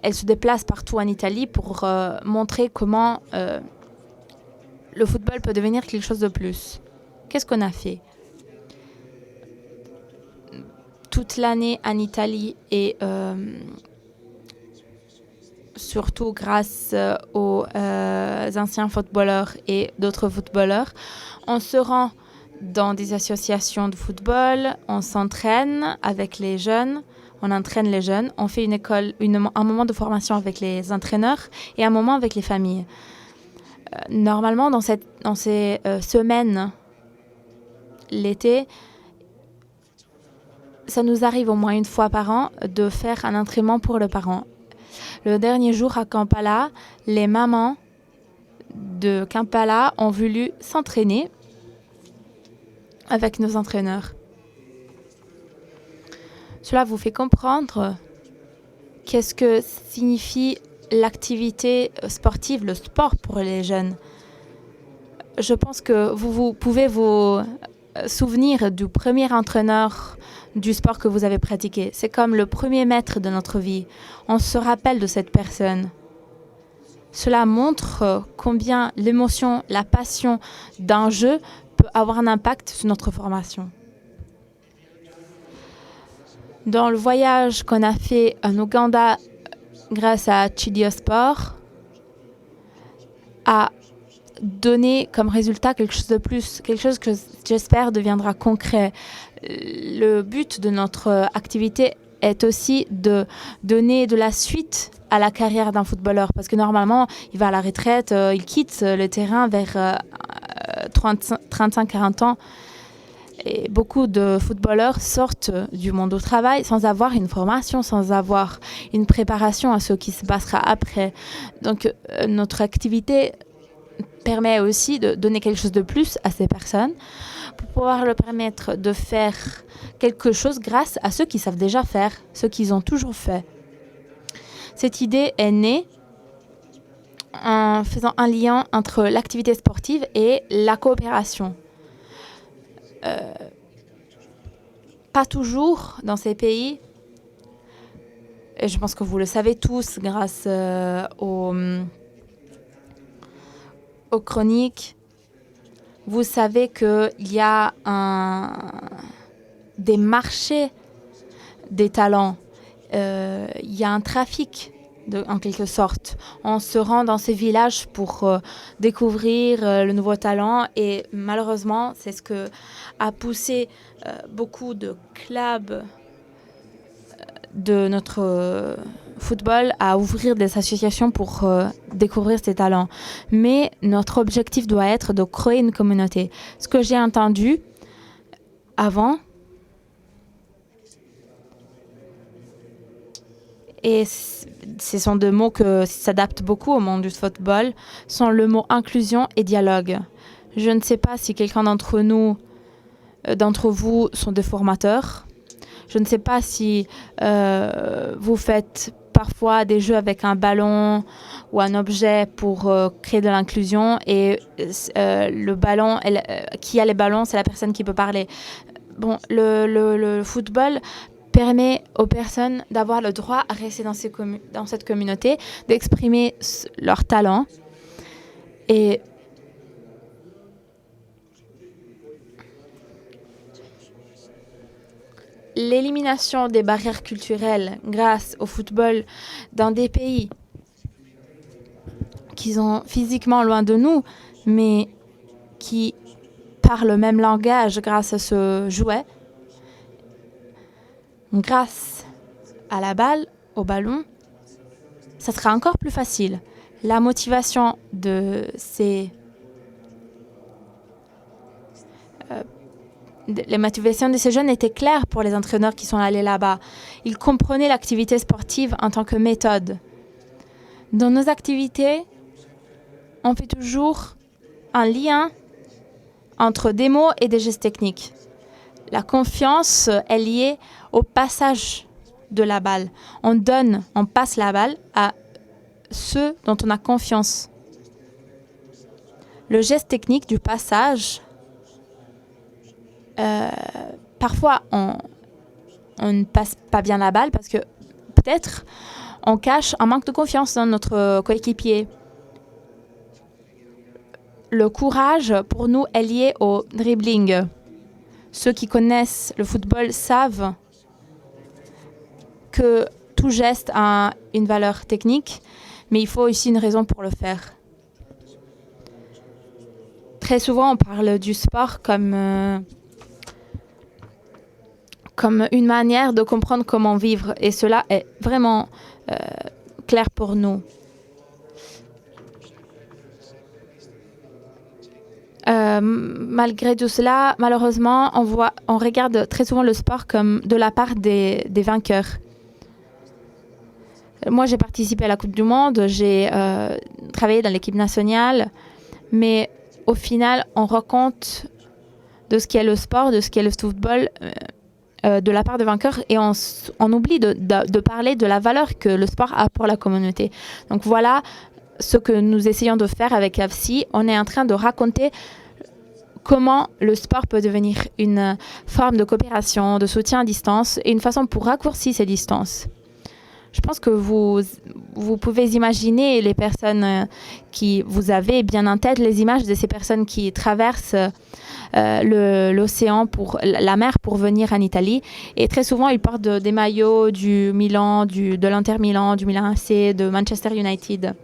elles se déplacent partout en Italie pour montrer comment le football peut devenir quelque chose de plus. Qu'est-ce qu'on a fait ? Toute l'année en Italie et surtout grâce aux anciens footballeurs et d'autres footballeurs, on se rend dans des associations de football, on s'entraîne avec les jeunes, on entraîne les jeunes, on fait un moment de formation avec les entraîneurs et un moment avec les familles. Normalement, dans ces semaines, l'été, ça nous arrive au moins une fois par an de faire un entraînement pour le parent. Le dernier jour à Kampala, les mamans de Kampala ont voulu s'entraîner avec nos entraîneurs. Cela vous fait comprendre qu'est-ce que signifie l'activité sportive, le sport pour les jeunes. Je pense que vous pouvez vous souvenir du premier entraîneur du sport que vous avez pratiqué. C'est comme le premier maître de notre vie. On se rappelle de cette personne. Cela montre combien l'émotion, la passion d'un jeu peut avoir un impact sur notre formation. Dans le voyage qu'on a fait en Ouganda grâce à Chidio Sport, a donné comme résultat quelque chose de plus, quelque chose que j'espère deviendra concret. Le but de notre activité est aussi de donner de la suite à la carrière d'un footballeur, parce que normalement, il va à la retraite, il quitte le terrain vers 35-40 ans. Et beaucoup de footballeurs sortent du monde du travail sans avoir une formation, sans avoir une préparation à ce qui se passera après. Donc, notre activité permet aussi de donner quelque chose de plus à ces personnes pour pouvoir leur permettre de faire quelque chose grâce à ceux qui savent déjà faire, ceux qu'ils ont toujours fait. Cette idée est née en faisant un lien entre l'activité sportive et la coopération. Pas toujours dans ces pays, et je pense que vous le savez tous grâce aux chroniques, vous savez qu'il y a des marchés des talents, il y a un trafic en quelque sorte. On se rend dans ces villages pour découvrir le nouveau talent et malheureusement, c'est ce que a poussé beaucoup de clubs de notre football à ouvrir des associations pour découvrir ces talents. Mais notre objectif doit être de créer une communauté. Ce que j'ai entendu avant, et ce sont deux mots qui s'adaptent beaucoup au monde du football, sont le mot inclusion et dialogue. Je ne sais pas si quelqu'un d'entre vous sont des formateurs. Je ne sais pas si vous faites parfois des jeux avec un ballon ou un objet pour créer de l'inclusion et le ballon, qui a les ballons, c'est la personne qui peut parler. Bon, le football permet aux personnes d'avoir le droit à rester dans cette communauté, d'exprimer leur talent. Et l'élimination des barrières culturelles grâce au football dans des pays qui sont physiquement loin de nous, mais qui parlent le même langage grâce à ce jouet, grâce à la balle, au ballon, ça sera encore plus facile. La motivation de les motivations de ces jeunes étaient claires pour les entraîneurs qui sont allés là-bas. Ils comprenaient l'activité sportive en tant que méthode. Dans nos activités, on fait toujours un lien entre des mots et des gestes techniques. La confiance est liée au passage de la balle. On passe la balle à ceux dont on a confiance. Le geste technique du passage, parfois on ne passe pas bien la balle parce que peut-être on cache un manque de confiance dans notre coéquipier. Le courage, pour nous, est lié au dribbling. Ceux qui connaissent le football savent que tout geste a une valeur technique, mais il faut aussi une raison pour le faire. Très souvent, on parle du sport comme une manière de comprendre comment vivre, et cela est vraiment clair pour nous. Malgré tout cela, malheureusement, on regarde très souvent le sport comme de la part des vainqueurs. Moi, j'ai participé à la Coupe du Monde, j'ai travaillé dans l'équipe nationale, mais au final, on rend compte de ce qu'est le sport, de ce qu'est le football de la part des vainqueurs, et on oublie de parler de la valeur que le sport a pour la communauté. Donc voilà ce que nous essayons de faire avec AFSI. On est en train de raconter comment le sport peut devenir une forme de coopération, de soutien à distance et une façon pour raccourcir ces distances. Je pense que vous pouvez imaginer les personnes qui vous avez bien en tête, les images de ces personnes qui traversent l'océan, la mer pour venir en Italie. Et très souvent, ils portent des maillots du Milan, de l'Inter Milan, du Milan AC, de Manchester United.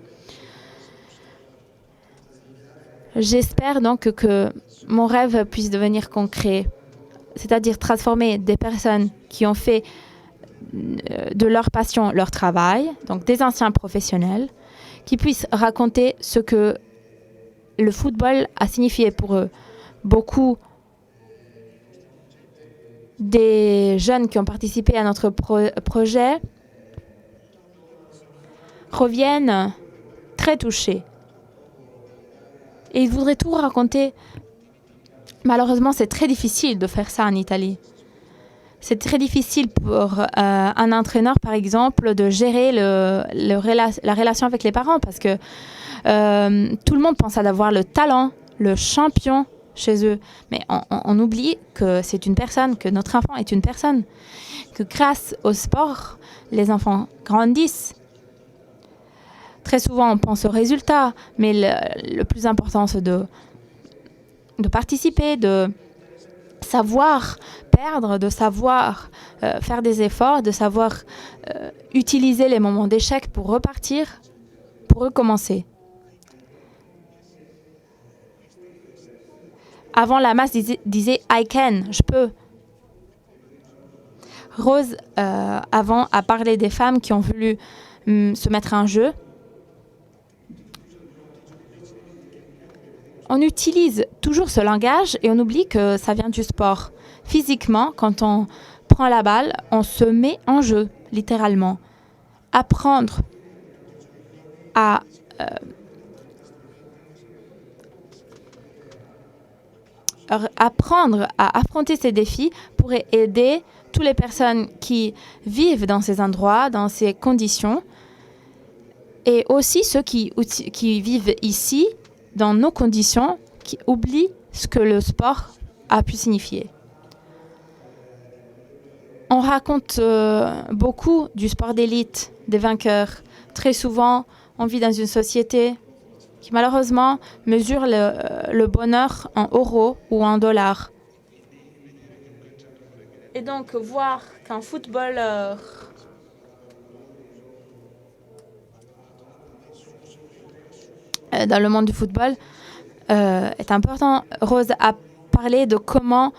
J'espère donc que mon rêve puisse devenir concret, c'est-à-dire transformer des personnes qui ont fait de leur passion leur travail, donc des anciens professionnels, qui puissent raconter ce que le football a signifié pour eux. Beaucoup des jeunes qui ont participé à notre projet reviennent très touchés. Et ils voudraient tout raconter Malheureusement, c'est très difficile de faire ça en Italie. C'est très difficile pour un entraîneur, par exemple, de gérer la relation avec les parents parce que tout le monde pense à avoir le talent, le champion chez eux. Mais on oublie que c'est une personne, que notre enfant est une personne, que grâce au sport, les enfants grandissent. Très souvent, on pense aux résultats, mais le plus important, c'est de participer, de savoir perdre, de savoir faire des efforts, de savoir utiliser les moments d'échec pour repartir, pour recommencer. Avant, la masse disait « I can », je peux. Rose, avant, a parlé des femmes qui ont voulu se mettre en jeu. On utilise toujours ce langage et on oublie que ça vient du sport. Physiquement, quand on prend la balle, on se met en jeu, littéralement. Apprendre à affronter ces défis pourrait aider toutes les personnes qui vivent dans ces endroits, dans ces conditions, et aussi ceux qui vivent ici, dans nos conditions, qui oublient ce que le sport a pu signifier. On raconte beaucoup du sport d'élite, des vainqueurs. Très souvent, on vit dans une société qui malheureusement mesure le bonheur en euros ou en dollars. Et donc, voir qu'un footballeur dans le monde du football est important. Rose a parlé de comment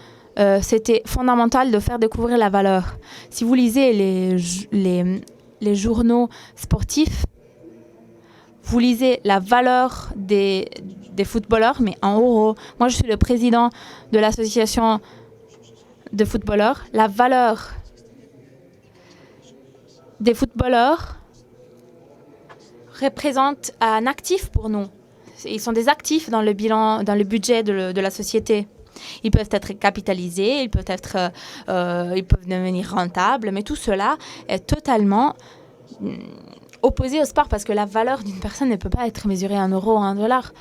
c'était fondamental de faire découvrir la valeur. Si vous lisez les journaux sportifs, vous lisez la valeur des footballeurs, mais en euros. Moi, je suis le président de l'association de footballeurs. La valeur des footballeurs représente un actif pour nous. Ils sont des actifs dans le bilan, dans le budget de la société. Ils peuvent être capitalisés, ils peuvent devenir rentables, mais tout cela est totalement opposé au sport parce que la valeur d'une personne ne peut pas être mesurée en euros ou en dollars.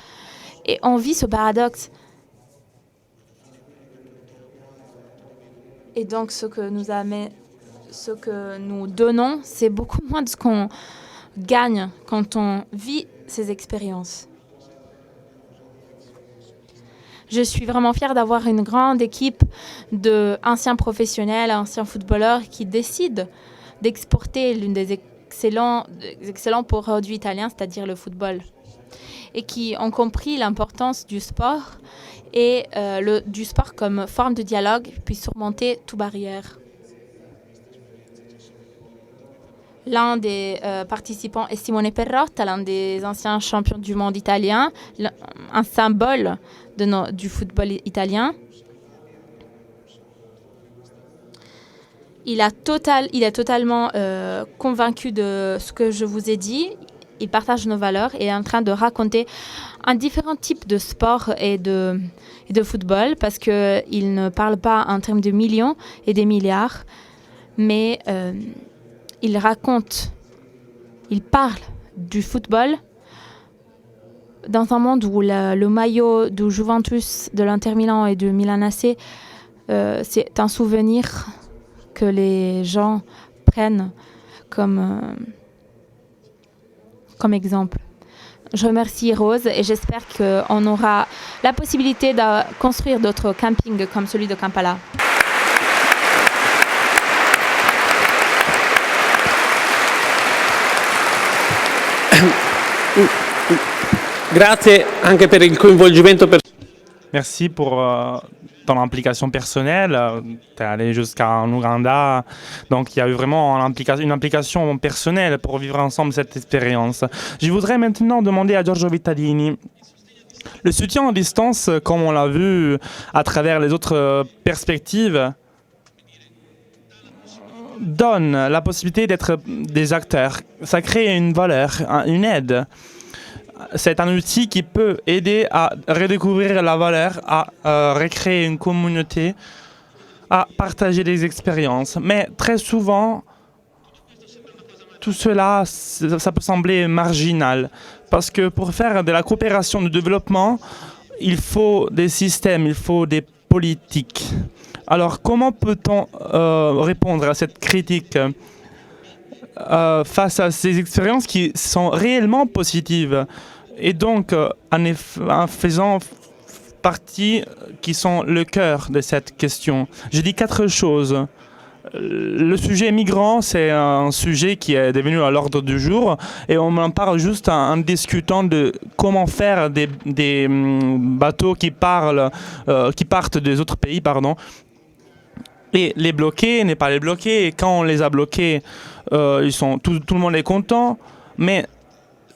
Et on vit ce paradoxe. Et donc, ce que nous donnons, c'est beaucoup moins de ce qu'on gagne quand on vit ces expériences. Je suis vraiment fière d'avoir une grande équipe d'anciens professionnels, anciens footballeurs qui décident d'exporter l'une des excellents produits italiens, c'est-à-dire le football, et qui ont compris l'importance du sport et du sport comme forme de dialogue, puis surmonter toute barrière. L'un des participants est Simone Perrotta, l'un des anciens champions du monde italien, un symbole du football italien. Il est totalement convaincu de ce que je vous ai dit. Il partage nos valeurs et est en train de raconter un différent type de sport et de football parce qu'il ne parle pas en termes de millions et des milliards, mais il parle du football dans un monde où le maillot du Juventus, de l'Inter Milan et de Milan AC, c'est un souvenir que les gens prennent comme exemple. Je remercie Rose et j'espère qu'on aura la possibilité de construire d'autres campings comme celui de Kampala. Grazie anche per il coinvolgimento. Merci pour ton implication personnelle. Tu es allé jusqu'en Ouganda. Donc, il y a eu vraiment une implication personnelle pour vivre ensemble cette expérience. Je voudrais maintenant demander à Giorgio Vittalini. Le soutien à distance, comme on l'a vu à travers les autres perspectives, donne la possibilité d'être des acteurs. Ça crée une valeur, une aide c'est un outil qui peut aider à redécouvrir la valeur, à recréer une communauté, à partager des expériences. Mais très souvent, tout cela, ça peut sembler marginal. Parce que pour faire de la coopération de développement, il faut des systèmes, il faut des politiques. Alors, comment peut-on répondre à cette critique face à ces expériences qui sont réellement positives et donc en faisant partie qui sont le cœur de cette question? Je dis 4 choses. Le sujet migrant, c'est un sujet qui est devenu à l'ordre du jour et on en parle juste en discutant de comment faire des bateaux qui partent des autres pays, pardon, et les bloquer, ne pas les bloquer. Et quand on les a bloqués, tout le monde est content, mais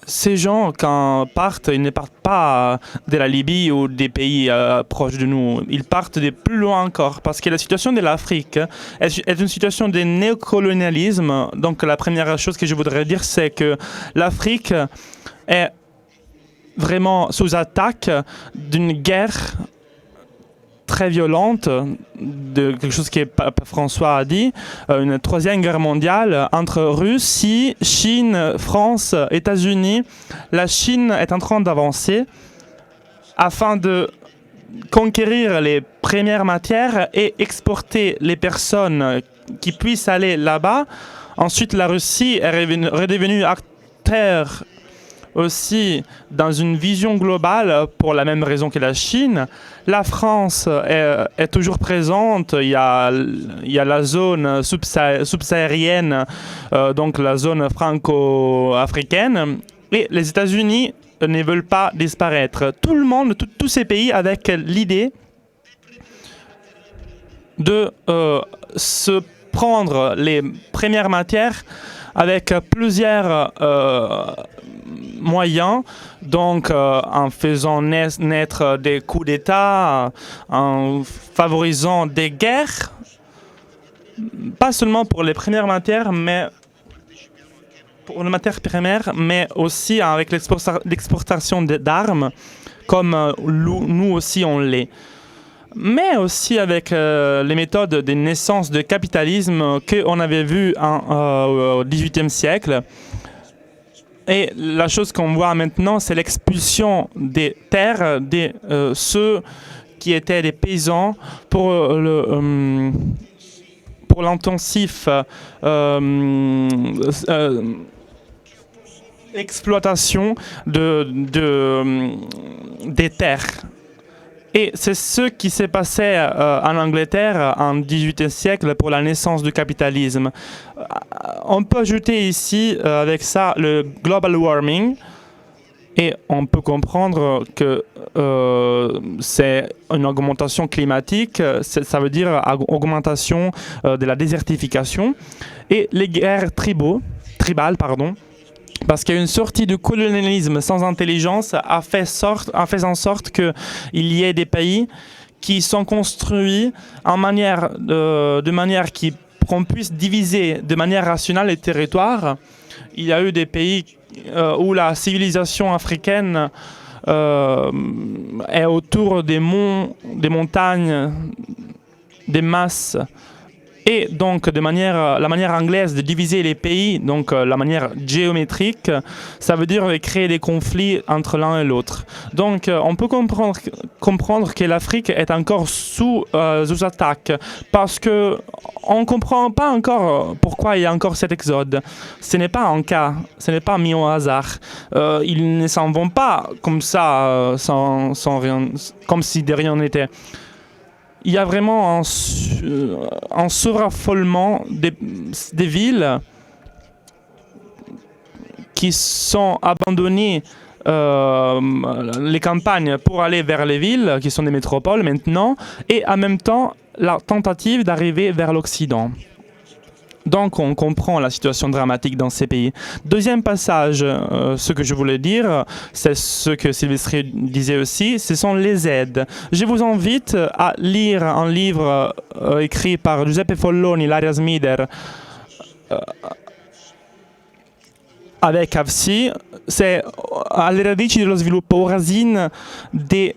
ces gens, quand partent, ils ne partent pas de la Libye ou des pays proches de nous. Ils partent de plus loin encore. Parce que la situation de l'Afrique est une situation de néocolonialisme. Donc la première chose que je voudrais dire, c'est que l'Afrique est vraiment sous attaque d'une guerre très violente, de quelque chose que Pape François a dit, une troisième guerre mondiale entre Russie, Chine, France, États-Unis. La Chine est en train d'avancer afin de conquérir les premières matières et exporter les personnes qui puissent aller là-bas. Ensuite, la Russie est redevenue acteur aussi dans une vision globale pour la même raison que la Chine. La France est toujours présente. Il y a la zone subsaharienne, donc la zone franco-africaine. Et les États-Unis ne veulent pas disparaître. Tout le monde, tous ces pays avec l'idée de se prendre les premières matières avec plusieurs moyens, donc en faisant naître des coups d'État, en favorisant des guerres, pas seulement pour les premières matières, mais pour les matières primaires, mais aussi avec l'exportation d'armes, comme nous aussi on l'est. Mais aussi avec les méthodes de naissance de capitalisme qu'on avait vues au XVIIIe siècle. Et la chose qu'on voit maintenant, c'est l'expulsion des terres de ceux qui étaient des paysans pour l'intensif exploitation des terres. Et c'est ce qui s'est passé en Angleterre en XVIIIe siècle pour la naissance du capitalisme. On peut ajouter ici avec ça le global warming et on peut comprendre que c'est une augmentation climatique, ça veut dire augmentation de la désertification et les guerres tribales, parce qu'une sortie du colonialisme sans intelligence a fait en sorte qu'il y ait des pays qui sont construits de manière qu'on puisse diviser de manière rationnelle les territoires. Il y a eu des pays où la civilisation africaine est autour des montagnes, des masses. Et donc, la manière anglaise de diviser les pays, donc la manière géométrique, ça veut dire créer des conflits entre l'un et l'autre. Donc, on peut comprendre que l'Afrique est encore sous attaque, parce que on ne comprend pas encore pourquoi il y a encore cet exode. Ce n'est pas un cas, ce n'est pas mis au hasard. Ils ne s'en vont pas comme ça, sans rien, comme si de rien n'était. Il y a vraiment un suraffolement des villes qui sont abandonnées, les campagnes pour aller vers les villes, qui sont des métropoles maintenant, et en même temps la tentative d'arriver vers l'Occident. Donc on comprend la situation dramatique dans ces pays. Deuxième passage, ce que je voulais dire, c'est ce que Silvestri disait aussi, ce sont les aides. Je vous invite à lire un livre écrit par Giuseppe Folloni, Ilaria Smider, avec AFSI. c'est alle radici dello sviluppo, aux racines du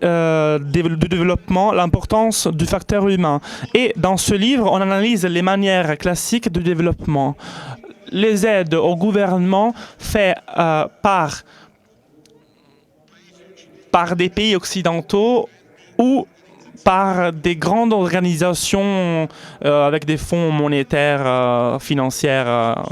développement, l'importance du facteur humain. Et dans ce livre, on analyse les manières classiques de développement. Les aides au gouvernement faites par des pays occidentaux ou par des grandes organisations avec des fonds monétaires, financières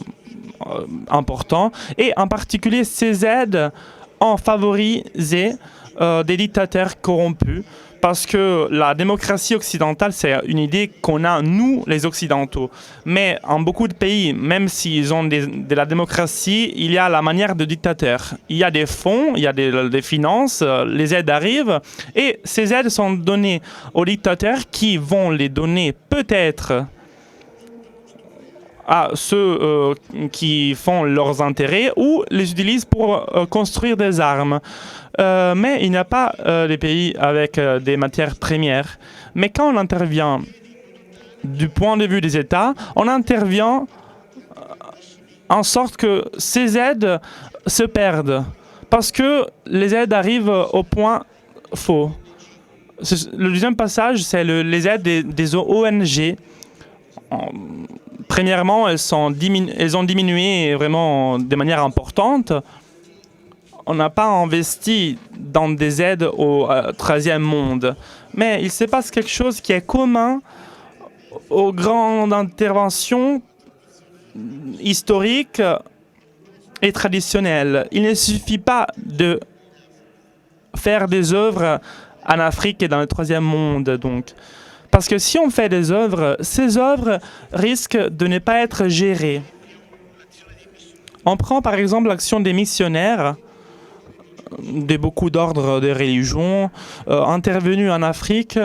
importants. Et en particulier, ces aides ont favorisé des dictateurs corrompus. Parce que la démocratie occidentale, c'est une idée qu'on a, nous, les Occidentaux. Mais en beaucoup de pays, même s'ils ont de la démocratie, il y a la manière de dictateur. Il y a des fonds, il y a des finances, les aides arrivent, et ces aides sont données aux dictateurs qui vont les donner peut-être à ceux qui font leurs intérêts ou les utilisent pour construire des armes. Mais il n'y a pas des pays avec des matières premières. Mais quand on intervient du point de vue des États, on intervient en sorte que ces aides se perdent. Parce que les aides arrivent au point faux. Le deuxième passage, c'est les aides des ONG. Premièrement, elles ont diminué vraiment de manière importante. On n'a pas investi dans des aides au troisième monde. Mais il se passe quelque chose qui est commun aux grandes interventions historiques et traditionnelles. Il ne suffit pas de faire des œuvres en Afrique et dans le troisième monde, donc. Parce que si on fait des œuvres, ces œuvres risquent de ne pas être gérées. On prend par exemple l'action des missionnaires de beaucoup d'ordres de religions intervenus en Afrique,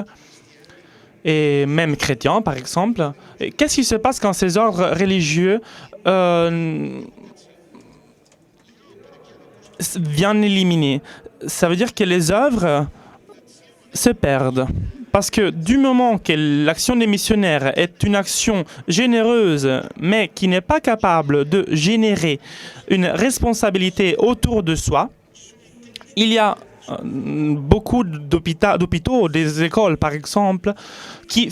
et même chrétiens par exemple. Qu'est-ce qui se passe quand ces ordres religieux viennent éliminer? Ça veut dire que les œuvres se perdent. Parce que du moment que l'action des missionnaires est une action généreuse, mais qui n'est pas capable de générer une responsabilité autour de soi, il y a beaucoup d'hôpitaux, des écoles par exemple, qui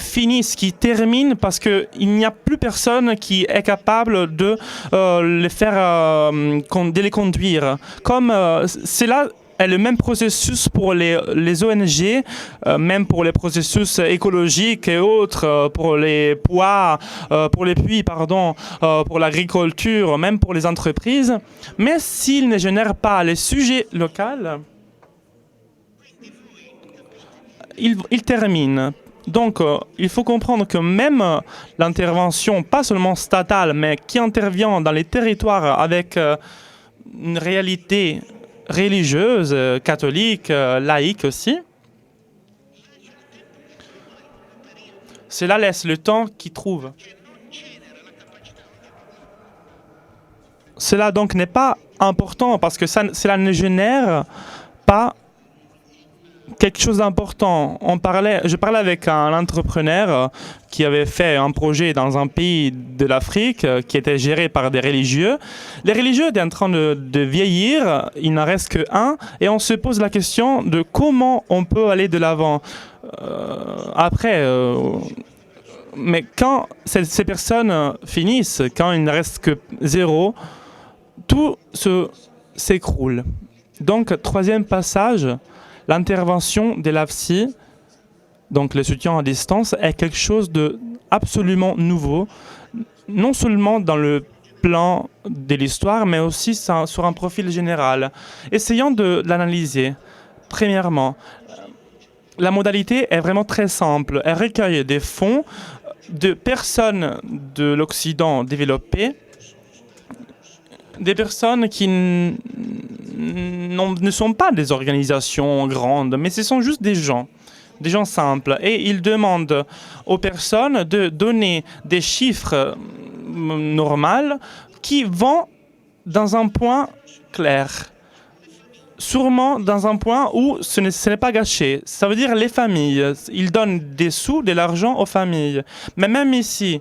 terminent parce qu'il n'y a plus personne qui est capable de les conduire. Comme c'est là est le même processus pour les ONG, même pour les processus écologiques et autres, pour les puits, pour l'agriculture, même pour les entreprises. Mais s'ils ne génèrent pas les sujets locaux, ils terminent. Donc, il faut comprendre que même l'intervention, pas seulement statale, mais qui intervient dans les territoires avec une réalité religieuse, catholique, laïque aussi, cela laisse le temps qu'ils trouvent. Cela donc n'est pas important parce que cela ne génère pas quelque chose d'important. Je parlais avec un entrepreneur qui avait fait un projet dans un pays de l'Afrique qui était géré par des religieux. Les religieux étaient en train de vieillir, il n'en reste qu'un, et on se pose la question de comment on peut aller de l'avant. Mais quand ces personnes finissent, quand il ne reste que zéro, tout s'écroule. Donc, troisième passage, l'intervention de l'AFSI, donc le soutien à distance, est quelque chose d'absolument nouveau, non seulement dans le plan de l'histoire, mais aussi sur un profil général. Essayons de l'analyser. Premièrement, la modalité est vraiment très simple. Elle recueille des fonds de personnes de l'Occident développé, des personnes qui ne sont pas des organisations grandes, mais ce sont juste des gens simples. Et ils demandent aux personnes de donner des chiffres normaux qui vont dans un point clair. Sûrement dans un point où ce n'est pas gâché. Ça veut dire les familles. Ils donnent des sous, de l'argent aux familles. Mais même ici,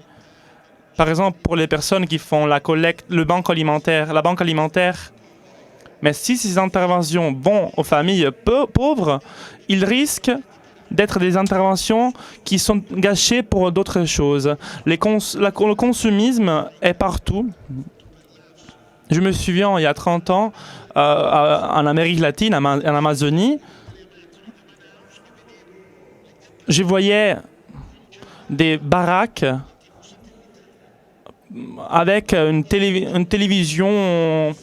par exemple, pour les personnes qui font la collecte, la banque alimentaire, Mais si ces interventions vont aux familles pauvres, ils risquent d'être des interventions qui sont gâchées pour d'autres choses. Le consumisme est partout. Je me souviens, il y a 30 ans, en Amérique latine, en Amazonie, je voyais des baraques avec une télévision.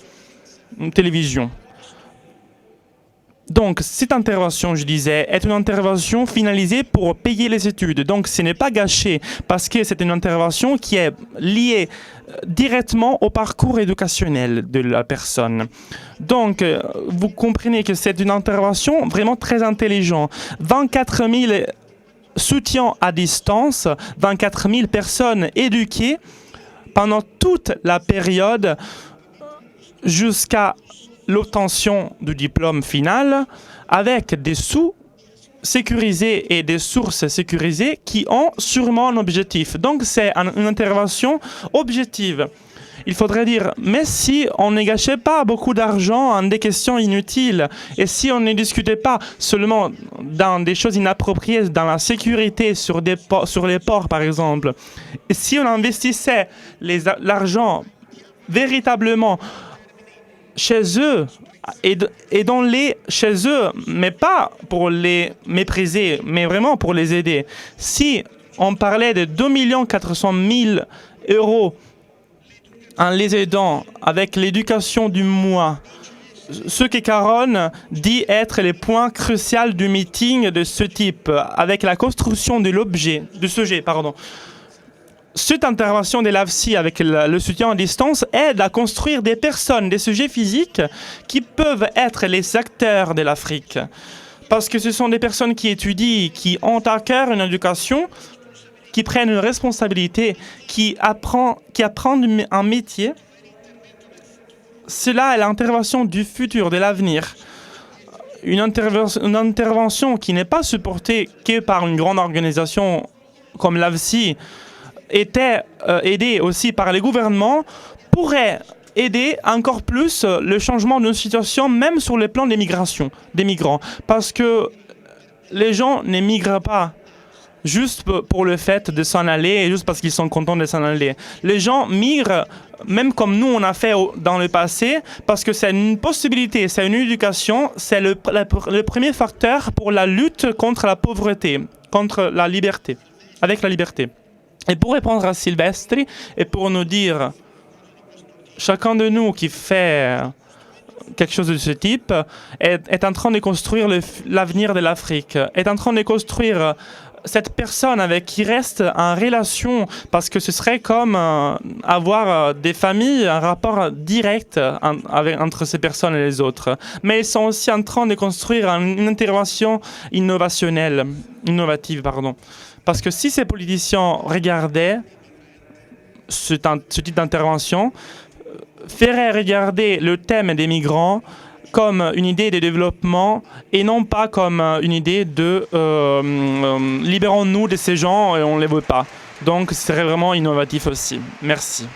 Donc, cette intervention, je disais, est une intervention finalisée pour payer les études. Donc, ce n'est pas gâché parce que c'est une intervention qui est liée directement au parcours éducationnel de la personne. Donc, vous comprenez que c'est une intervention vraiment très intelligente. 24 000 soutiens à distance, 24 000 personnes éduquées pendant toute la période jusqu'à l'obtention du diplôme final avec des sous sécurisés et des sources sécurisées qui ont sûrement un objectif. Donc, c'est une intervention objective. Il faudrait dire, mais si on ne gâchait pas beaucoup d'argent en des questions inutiles, et si on ne discutait pas seulement dans des choses inappropriées, dans la sécurité sur les ports, par exemple, et si on investissait l'argent véritablement chez eux et chez eux, mais pas pour les mépriser, mais vraiment pour les aider. Si on parlait de 2 400 000 € en les aidant avec l'éducation du mois, ce que Caron dit être les points cruciaux du meeting de ce type, avec la construction de sujet. Cette intervention de l'AFSI avec le soutien à distance aide à construire des personnes, des sujets physiques qui peuvent être les acteurs de l'Afrique. Parce que ce sont des personnes qui étudient, qui ont à cœur une éducation, qui prennent une responsabilité, qui apprennent un métier. Cela est l'intervention du futur, de l'avenir. Une intervention qui n'est pas supportée que par une grande organisation comme l'AFSI, était aidée aussi par les gouvernements, pourrait aider encore plus le changement de situation, même sur le plan des migrants. Parce que les gens ne migrent pas juste pour le fait de s'en aller et juste parce qu'ils sont contents de s'en aller. Les gens migrent, même comme nous on a fait dans le passé, parce que c'est une possibilité, c'est une éducation, c'est le premier facteur pour la lutte contre la pauvreté, contre la liberté, avec la liberté. Et pour répondre à Silvestri et pour nous dire, chacun de nous qui fait quelque chose de ce type est en train de construire l'avenir de l'Afrique, est en train de construire cette personne avec qui reste en relation, parce que ce serait comme avoir des familles, un rapport direct entre ces personnes et les autres. Mais ils sont aussi en train de construire une intervention innovative. Parce que si ces politiciens regardaient ce type d'intervention, feraient regarder le thème des migrants comme une idée de développement et non pas comme une idée de libérons-nous de ces gens et on ne les veut pas. Donc, ce serait vraiment innovatif aussi. Merci.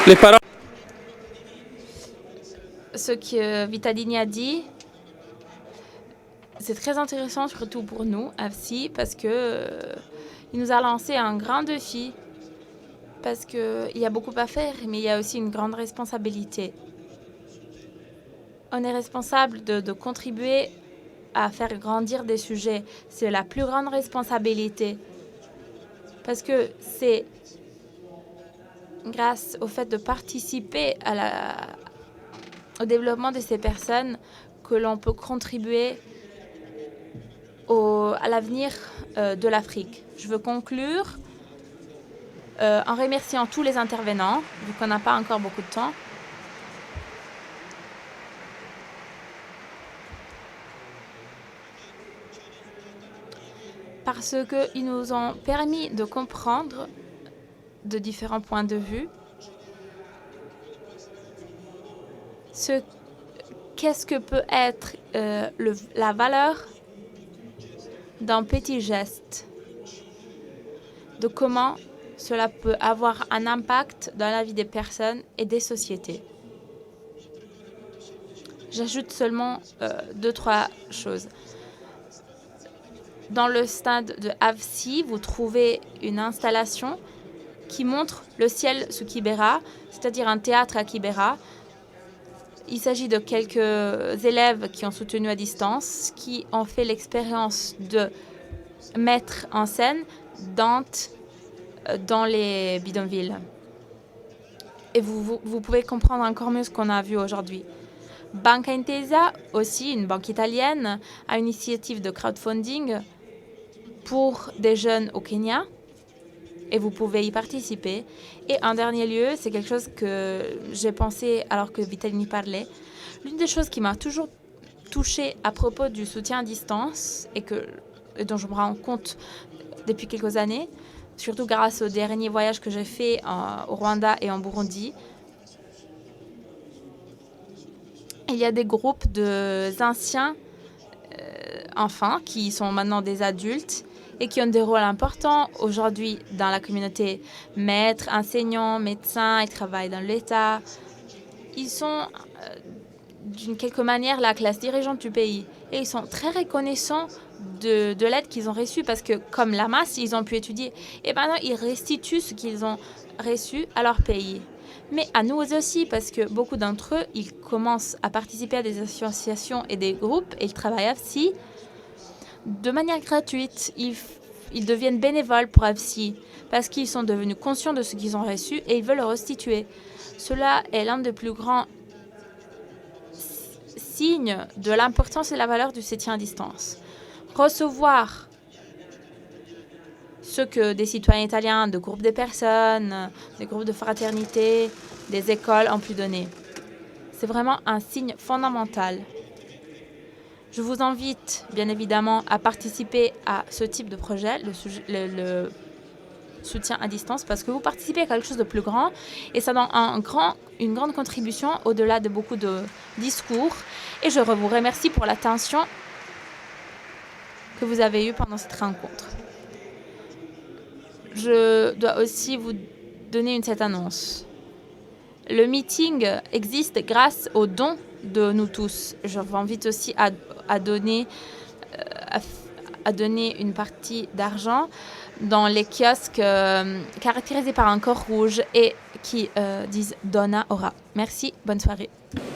Les paroles. Ce que Vitalini a dit, c'est très intéressant, surtout pour nous, AFSI, parce que il nous a lancé un grand défi. Parce qu'il y a beaucoup à faire, mais il y a aussi une grande responsabilité. On est responsable de contribuer à faire grandir des sujets. C'est la plus grande responsabilité. Parce que c'est grâce au fait de participer au développement de ces personnes que l'on peut contribuer à l'avenir de l'Afrique. Je veux conclure en remerciant tous les intervenants, vu qu'on n'a pas encore beaucoup de temps. Parce qu'ils nous ont permis de comprendre de différents points de vue ce qu'est-ce que peut être la valeur d'un petit geste, de comment cela peut avoir un impact dans la vie des personnes et des sociétés. J'ajoute seulement 2-3 choses. Dans le stade de Avsi, vous trouvez une installation qui montre le ciel sous Kibera, c'est-à-dire un théâtre à Kibera. Il s'agit de quelques élèves qui ont soutenu à distance, qui ont fait l'expérience de mettre en scène Dante dans les bidonvilles. Et vous pouvez comprendre encore mieux ce qu'on a vu aujourd'hui. Banca Intesa, aussi une banque italienne, a une initiative de crowdfunding pour des jeunes au Kenya. Et vous pouvez y participer. Et en dernier lieu, c'est quelque chose que j'ai pensé alors que Vitalini parlait. L'une des choses qui m'a toujours touchée à propos du soutien à distance et dont je me rends compte depuis quelques années, surtout grâce au dernier voyage que j'ai fait au Rwanda et en Burundi, il y a des groupes d'anciens enfants qui sont maintenant des adultes et qui ont des rôles importants aujourd'hui dans la communauté. Maîtres, enseignants, médecins, ils travaillent dans l'État. Ils sont d'une quelque manière la classe dirigeante du pays. Et ils sont très reconnaissants de l'aide qu'ils ont reçue parce que comme la masse, ils ont pu étudier. Et maintenant, ils restituent ce qu'ils ont reçu à leur pays. Mais à nous aussi, parce que beaucoup d'entre eux, ils commencent à participer à des associations et des groupes et ils travaillent AFSI de manière gratuite. Ils deviennent bénévoles pour AFSI parce qu'ils sont devenus conscients de ce qu'ils ont reçu et ils veulent le restituer. Cela est l'un des plus grands signes de l'importance et la valeur du soutien à distance. Recevoir ce que des citoyens italiens, de groupes de personnes, des groupes de fraternité, des écoles ont pu donner. C'est vraiment un signe fondamental. Je vous invite, bien évidemment, à participer à ce type de projet, le soutien à distance, parce que vous participez à quelque chose de plus grand et ça donne une grande contribution au-delà de beaucoup de discours. Et je vous remercie pour l'attention que vous avez eue pendant cette rencontre. Je dois aussi vous donner cette annonce. Le meeting existe grâce aux dons de nous tous. Je vous invite aussi à donner une partie d'argent dans les kiosques caractérisés par un corps rouge et qui disent Donna Ora. Merci, bonne soirée.